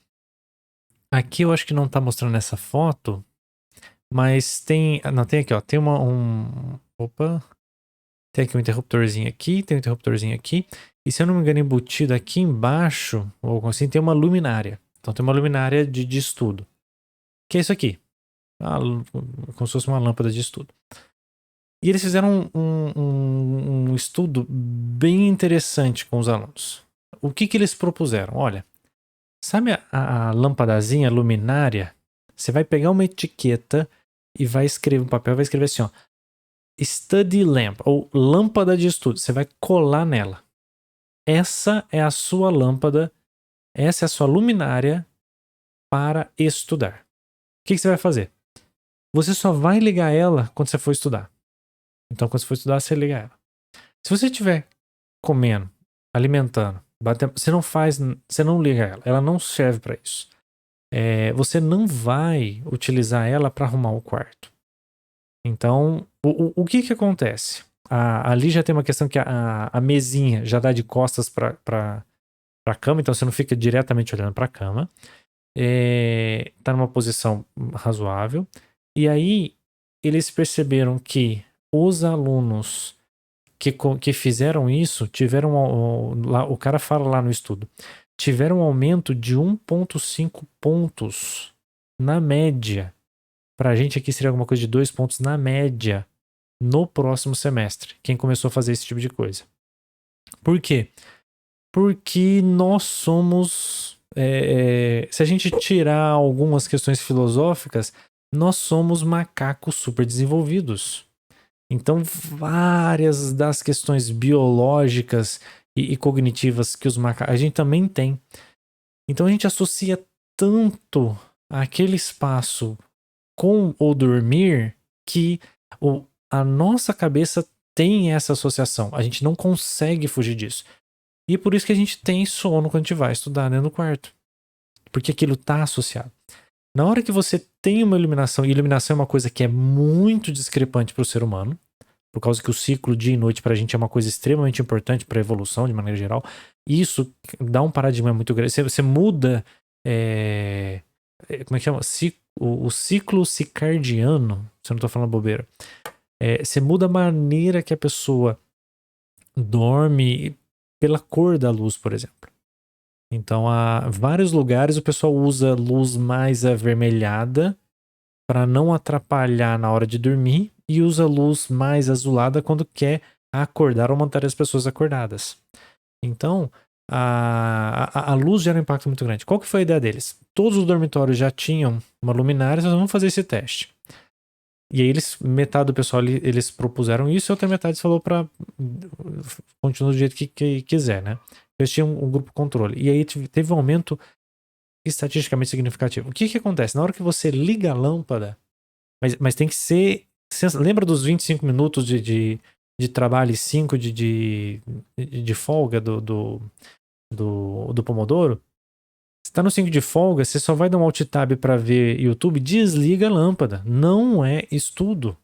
Aqui eu acho que não tá mostrando essa foto, Mas tem. Não, tem aqui, ó. Tem Opa. Tem aqui um interruptorzinho aqui, tem um interruptorzinho aqui. E se eu não me engano, embutido aqui embaixo, ou assim, tem uma luminária. Então tem uma luminária de estudo. Que é isso aqui. Como se fosse uma lâmpada de estudo. E eles fizeram um estudo bem interessante com os alunos. O que eles propuseram? Olha, sabe a lâmpadazinha luminária? Você vai pegar uma etiqueta e vai escrever um papel, vai escrever assim, ó. Study lamp, ou lâmpada de estudo. Você vai colar nela. Essa é a sua lâmpada, essa é a sua luminária para estudar. O que você vai fazer? Você só vai ligar ela quando você for estudar. Então, quando você for estudar, você liga ela. Se você estiver comendo, alimentando, batendo, você não liga ela. Ela não serve para isso. Você não vai utilizar ela para arrumar o quarto. Então, o que acontece? Ali já tem uma questão que a mesinha já dá de costas para a cama, então você não fica diretamente olhando para a cama. Tá numa posição razoável. E aí, eles perceberam que os alunos que fizeram isso tiveram. O cara fala lá no estudo. Tiveram um aumento de 1,5 pontos na média. Pra gente aqui seria alguma coisa de 2 pontos na média no próximo semestre. Quem começou a fazer esse tipo de coisa. Por quê? Porque nós somos. Se a gente tirar algumas questões filosóficas, nós somos macacos super desenvolvidos. Então, várias das questões biológicas e cognitivas que os macacos. A gente também tem. Então, a gente associa tanto aquele espaço com o dormir que a nossa cabeça tem essa associação. A gente não consegue fugir disso. E por isso que a gente tem sono quando a gente vai estudar dentro do quarto. Porque aquilo está associado. Na hora que você tem uma iluminação, e iluminação é uma coisa que é muito discrepante para o ser humano, por causa que o ciclo dia e noite para a gente é uma coisa extremamente importante para a evolução, de maneira geral, isso dá um paradigma muito grande. Você muda. Como é que chama? O ciclo circadiano, se eu não estou falando bobeira. Você muda a maneira que a pessoa dorme pela cor da luz, por exemplo. Então, há vários lugares o pessoal usa luz mais avermelhada para não atrapalhar na hora de dormir e usa luz mais azulada quando quer acordar ou manter as pessoas acordadas. Então, a luz gera um impacto muito grande. Qual que foi a ideia deles? Todos os dormitórios já tinham uma luminária, então vamos fazer esse teste. E aí metade do pessoal eles propuseram isso e a outra metade falou para continuar do jeito que quiser, né? Eles tinham um grupo controle. E aí teve um aumento estatisticamente significativo. O que acontece? Na hora que você liga a lâmpada, mas tem que ser... Lembra dos 25 minutos de trabalho e 5 de folga do Pomodoro? Você tá no 5 de folga, você só vai dar um alt tab para ver YouTube, desliga a lâmpada. Não é estudo.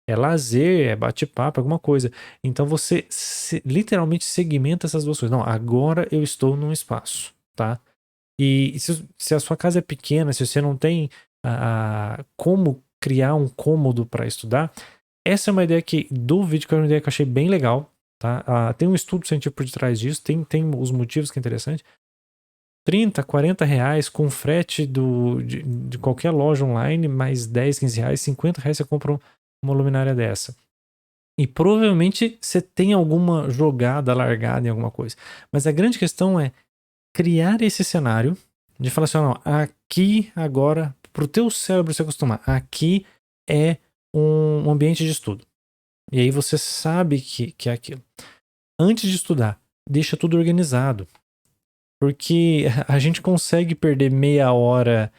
É lazer, é bate-papo, alguma coisa. Então você literalmente segmenta essas duas coisas. Não, agora eu estou num espaço, tá? E se a sua casa é pequena, se você não tem como criar um cômodo para estudar, essa é uma ideia do vídeo que é uma ideia que eu achei bem legal, tá? Tem um estudo científico por detrás disso, tem os motivos que é interessante. 30, 40 reais com frete de qualquer loja online, mais 10, 15 reais, 50 reais você compra uma luminária dessa. E provavelmente você tem alguma jogada largada em alguma coisa. Mas a grande questão é criar esse cenário de falar assim, não, aqui agora, pro teu cérebro se acostumar, aqui é um ambiente de estudo. E aí você sabe que é aquilo. Antes de estudar, deixa tudo organizado. Porque a gente consegue perder meia hora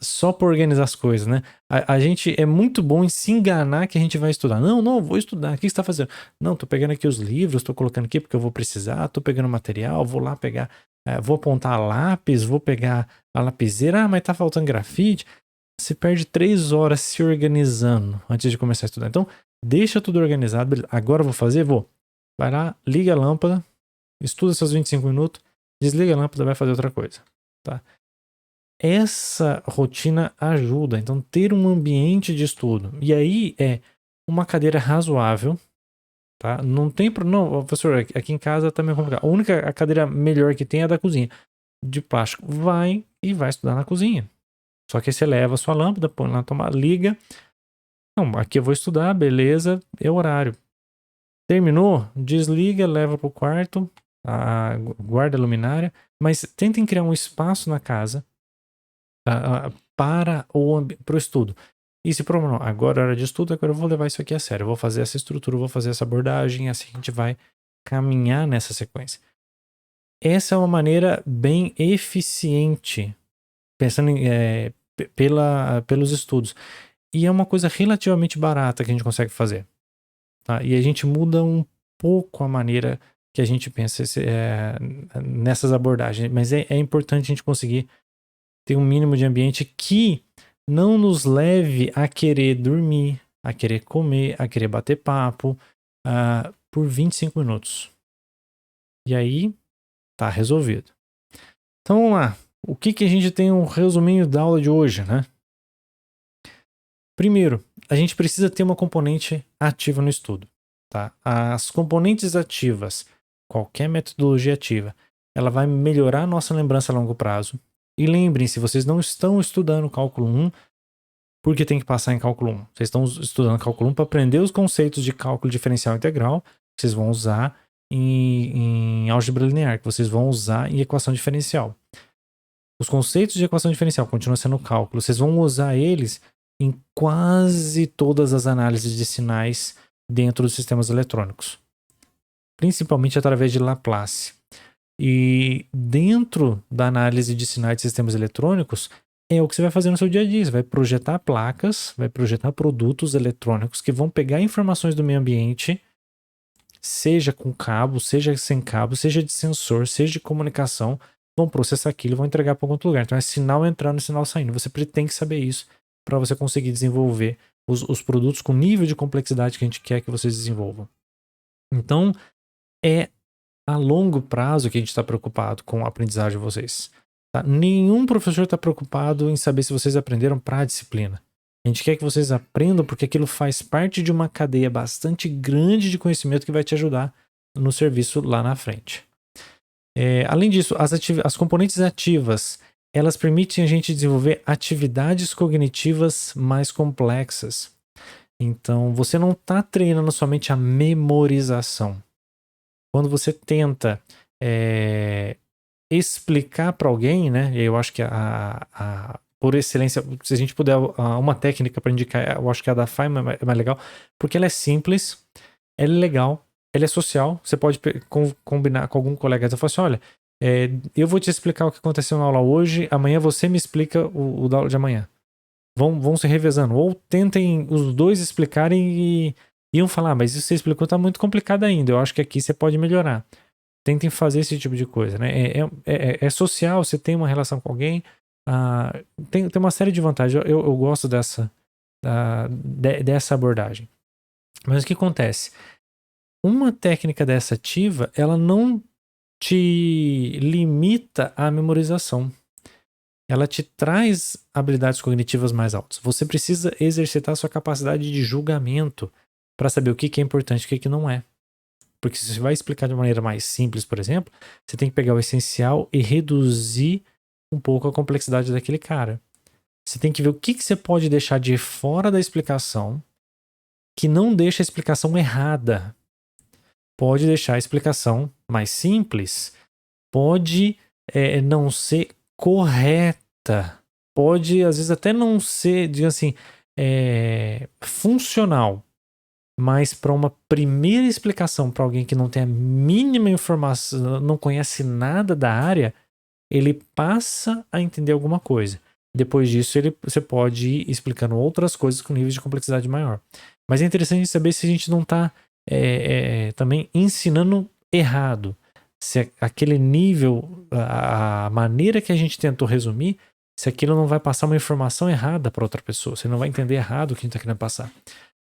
só por organizar as coisas, né? A gente é muito bom em se enganar que a gente vai estudar. Não, vou estudar. O que você está fazendo? Não, tô pegando aqui os livros, tô colocando aqui porque eu vou precisar, tô pegando material, vou lá pegar, vou apontar lápis, vou pegar a lapiseira, mas tá faltando grafite. Você perde 3 horas se organizando antes de começar a estudar. Então, deixa tudo organizado. Beleza. Agora eu vou fazer? Vou. Vai lá, liga a lâmpada, estuda seus 25 minutos, desliga a lâmpada e vai fazer outra coisa, tá? essa rotina ajuda. Então, ter um ambiente de estudo. E aí é uma cadeira razoável, tá? Não tem não, professor, aqui em casa tá meio complicado. A cadeira melhor que tem é a da cozinha. De plástico. Vai estudar na cozinha. Só que aí você leva a sua lâmpada, põe lá na tomada, liga. Não, aqui eu vou estudar, beleza, é horário. Terminou? Desliga, leva pro quarto, guarda a luminária, mas tentem criar um espaço na casa para o estudo. E se for, não, agora é hora de estudo, agora eu vou levar isso aqui a sério, eu vou fazer essa estrutura, eu vou fazer essa abordagem, assim a gente vai caminhar nessa sequência. Essa é uma maneira bem eficiente, pensando pelos estudos. E é uma coisa relativamente barata que a gente consegue fazer. Tá? E a gente muda um pouco a maneira que a gente pensa nessas abordagens. Mas é importante a gente conseguir ter um mínimo de ambiente que não nos leve a querer dormir, a querer comer, a querer bater papo por 25 minutos. E aí, tá resolvido. Então vamos lá. O que a gente tem um resuminho da aula de hoje, né? Primeiro, a gente precisa ter uma componente ativa no estudo. Tá? As componentes ativas, qualquer metodologia ativa, ela vai melhorar a nossa lembrança a longo prazo. E lembrem-se, vocês não estão estudando cálculo 1 porque tem que passar em cálculo 1. Vocês estão estudando cálculo 1 para aprender os conceitos de cálculo diferencial integral que vocês vão usar em álgebra linear, que vocês vão usar em equação diferencial. Os conceitos de equação diferencial continuam sendo cálculo. Vocês vão usar eles em quase todas as análises de sinais dentro dos sistemas eletrônicos, principalmente através de Laplace. E dentro da análise de sinais de sistemas eletrônicos é o que você vai fazer no seu dia a dia. Você vai projetar placas, vai projetar produtos eletrônicos que vão pegar informações do meio ambiente, seja com cabo, seja sem cabo, seja de sensor, seja de comunicação, vão processar aquilo e vão entregar para algum outro lugar. Então é sinal entrando e sinal saindo. Você tem que saber isso para você conseguir desenvolver os produtos com o nível de complexidade que a gente quer que vocês desenvolvam. Então, é a longo prazo que a gente está preocupado com a aprendizagem de vocês. Tá? Nenhum professor está preocupado em saber se vocês aprenderam para a disciplina. A gente quer que vocês aprendam porque aquilo faz parte de uma cadeia bastante grande de conhecimento que vai te ajudar no serviço lá na frente. Além disso, as componentes ativas, elas permitem a gente desenvolver atividades cognitivas mais complexas. Então, você não está treinando somente a memorização. Quando você tenta explicar para alguém, né? Eu acho que por excelência, se a gente puder uma técnica para indicar, eu acho que a da FAI é mais legal, porque ela é simples, ela é legal, ela é social. Você pode combinar com algum colega e falar assim: olha, eu vou te explicar o que aconteceu na aula hoje, amanhã você me explica o da aula de amanhã. Vão se revezando. Ou tentem os dois explicarem e iam falar: mas isso que você explicou tá muito complicado ainda, eu acho que aqui você pode melhorar. Tentem fazer esse tipo de coisa, né? É social, você tem uma relação com alguém, tem uma série de vantagens. Eu gosto dessa abordagem. Mas o que acontece? Uma técnica dessa ativa, ela não te limita à memorização. Ela te traz habilidades cognitivas mais altas. Você precisa exercitar sua capacidade de julgamento para saber o que é importante e o que não é. Porque se você vai explicar de maneira mais simples, por exemplo, você tem que pegar o essencial e reduzir um pouco a complexidade daquele cara. Você tem que ver o que você pode deixar de fora da explicação que não deixa a explicação errada. Pode deixar a explicação mais simples, pode não ser correta, pode às vezes até não ser, digamos assim, funcional, mas para uma primeira explicação para alguém que não tem a mínima informação, não conhece nada da área, ele passa a entender alguma coisa. Depois disso, você pode ir explicando outras coisas com níveis de complexidade maior. Mas é interessante saber se a gente não está também ensinando errado. Se aquele nível, a maneira que a gente tentou resumir, se aquilo não vai passar uma informação errada para outra pessoa. Você não vai entender errado o que a gente está querendo passar.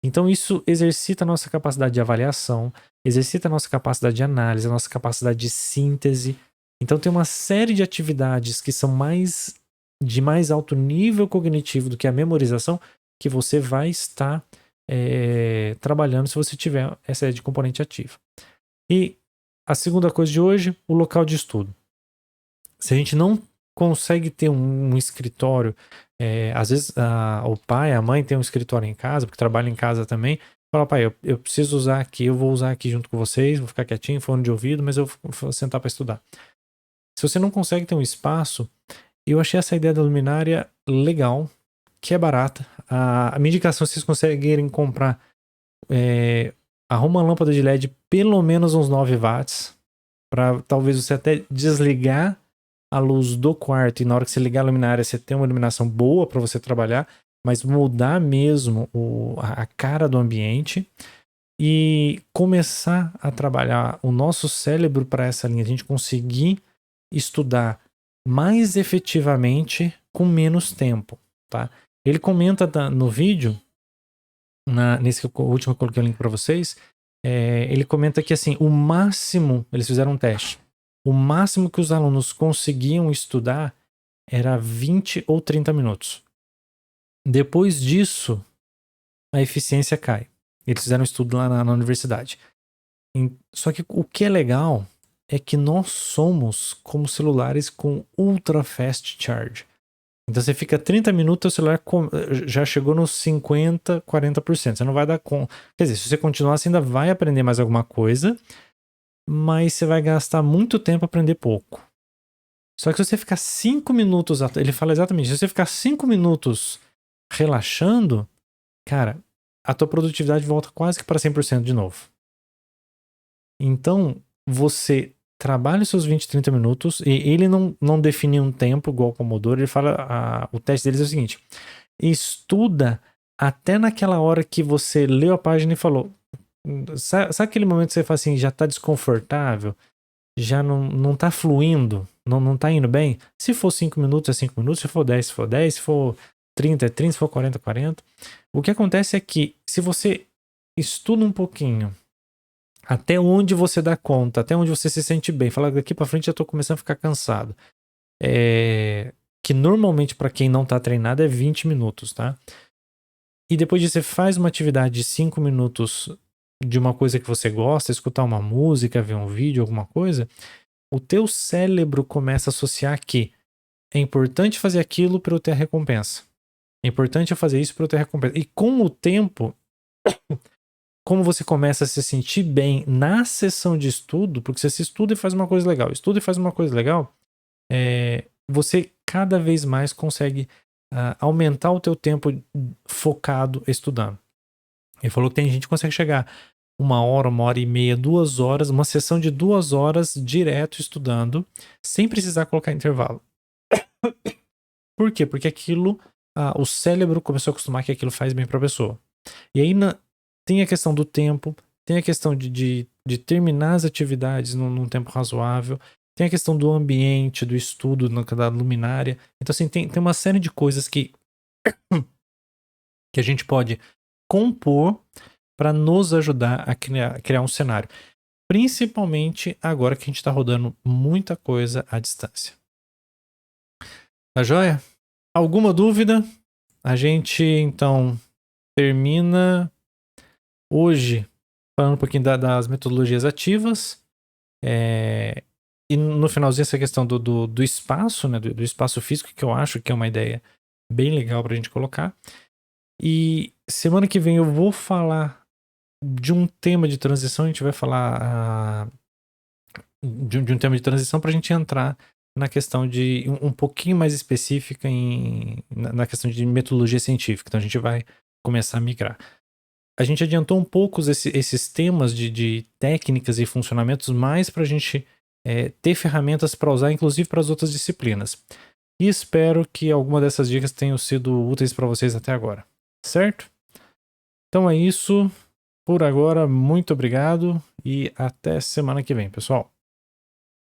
Então isso exercita a nossa capacidade de avaliação, exercita a nossa capacidade de análise, a nossa capacidade de síntese. Então tem uma série de atividades que são mais de mais alto nível cognitivo do que a memorização que você vai estar trabalhando se você tiver essa ideia de componente ativo. E a segunda coisa de hoje, o local de estudo. Se a gente não consegue ter um escritório, às vezes o pai, a mãe tem um escritório em casa, porque trabalha em casa também, fala, pai, eu preciso usar aqui, eu vou usar aqui junto com vocês, vou ficar quietinho, fone de ouvido, mas eu vou sentar para estudar. Se você não consegue ter um espaço, eu achei essa ideia da luminária legal, que é barata. A minha indicação, se vocês conseguirem comprar, arruma uma lâmpada de LED pelo menos uns 9 watts, para talvez você até desligar a luz do quarto e na hora que você ligar a luminária você ter uma iluminação boa para você trabalhar, mas mudar mesmo a cara do ambiente e começar a trabalhar o nosso cérebro para essa linha, a gente conseguir estudar mais efetivamente com menos tempo, tá? Ele comenta no vídeo, nesse último que eu coloquei o link para vocês, ele comenta que assim, o máximo, eles fizeram um teste, o máximo que os alunos conseguiam estudar era 20 ou 30 minutos. Depois disso, a eficiência cai. Eles fizeram um estudo lá na universidade. Só que o que é legal é que nós somos como celulares com ultra fast charge. Então você fica 30 minutos, o celular já chegou nos 50, 40%. Você não vai dar conta. Quer dizer, se você continuar, você ainda vai aprender mais alguma coisa, mas você vai gastar muito tempo a aprender pouco. Só que se você ficar 5 minutos, ele fala exatamente, se você ficar 5 minutos relaxando, cara, a tua produtividade volta quase que para 100% de novo. Então, você trabalha os seus 20, 30 minutos e ele não define um tempo igual o Pomodoro, ele fala, o teste deles é o seguinte, estuda até naquela hora que você leu a página e falou, sabe aquele momento que você fala assim, já tá desconfortável, já não tá fluindo, não tá indo bem? Se for 5 minutos, é 5 minutos, se for 10, se for 10, se for 30, é 30, se for 40, é 40. O que acontece é que se você estuda um pouquinho, até onde você dá conta, até onde você se sente bem, fala, daqui pra frente já tô começando a ficar cansado. Que normalmente para quem não tá treinado é 20 minutos, tá? E depois disso você faz uma atividade de 5 minutos de uma coisa que você gosta, escutar uma música, ver um vídeo, alguma coisa, o teu cérebro começa a associar que é importante fazer aquilo para eu ter a recompensa. É importante eu fazer isso para eu ter a recompensa. E com o tempo, como você começa a se sentir bem na sessão de estudo, porque você se estuda e faz uma coisa legal, estuda e faz uma coisa legal, você cada vez mais consegue aumentar o teu tempo focado estudando. Ele falou que tem gente que consegue chegar 1 hora e meia, 2 horas, uma sessão de 2 horas direto estudando, sem precisar colocar intervalo. Por quê? Porque aquilo, o cérebro começou a acostumar que aquilo faz bem para a pessoa. E aí tem a questão do tempo, tem a questão de terminar as atividades num tempo razoável, tem a questão do ambiente, do estudo, da luminária. Então, assim, tem uma série de coisas que a gente pode compor para nos ajudar a criar um cenário. Principalmente agora que a gente está rodando muita coisa à distância. Tá joia? Alguma dúvida? A gente, então, termina hoje falando um pouquinho das metodologias ativas. E no finalzinho essa questão do espaço, né, do espaço físico, que eu acho que é uma ideia bem legal para a gente colocar. E semana que vem eu vou falar de um tema de transição, a gente vai falar de um tema de transição para a gente entrar na questão de um pouquinho mais específica na questão de metodologia científica. Então a gente vai começar a migrar. A gente adiantou um pouco esses temas de técnicas e funcionamentos mais para a gente ter ferramentas para usar, inclusive para as outras disciplinas. E espero que alguma dessas dicas tenham sido úteis para vocês até agora. Certo? Então é isso. Por agora, muito obrigado e até semana que vem, pessoal.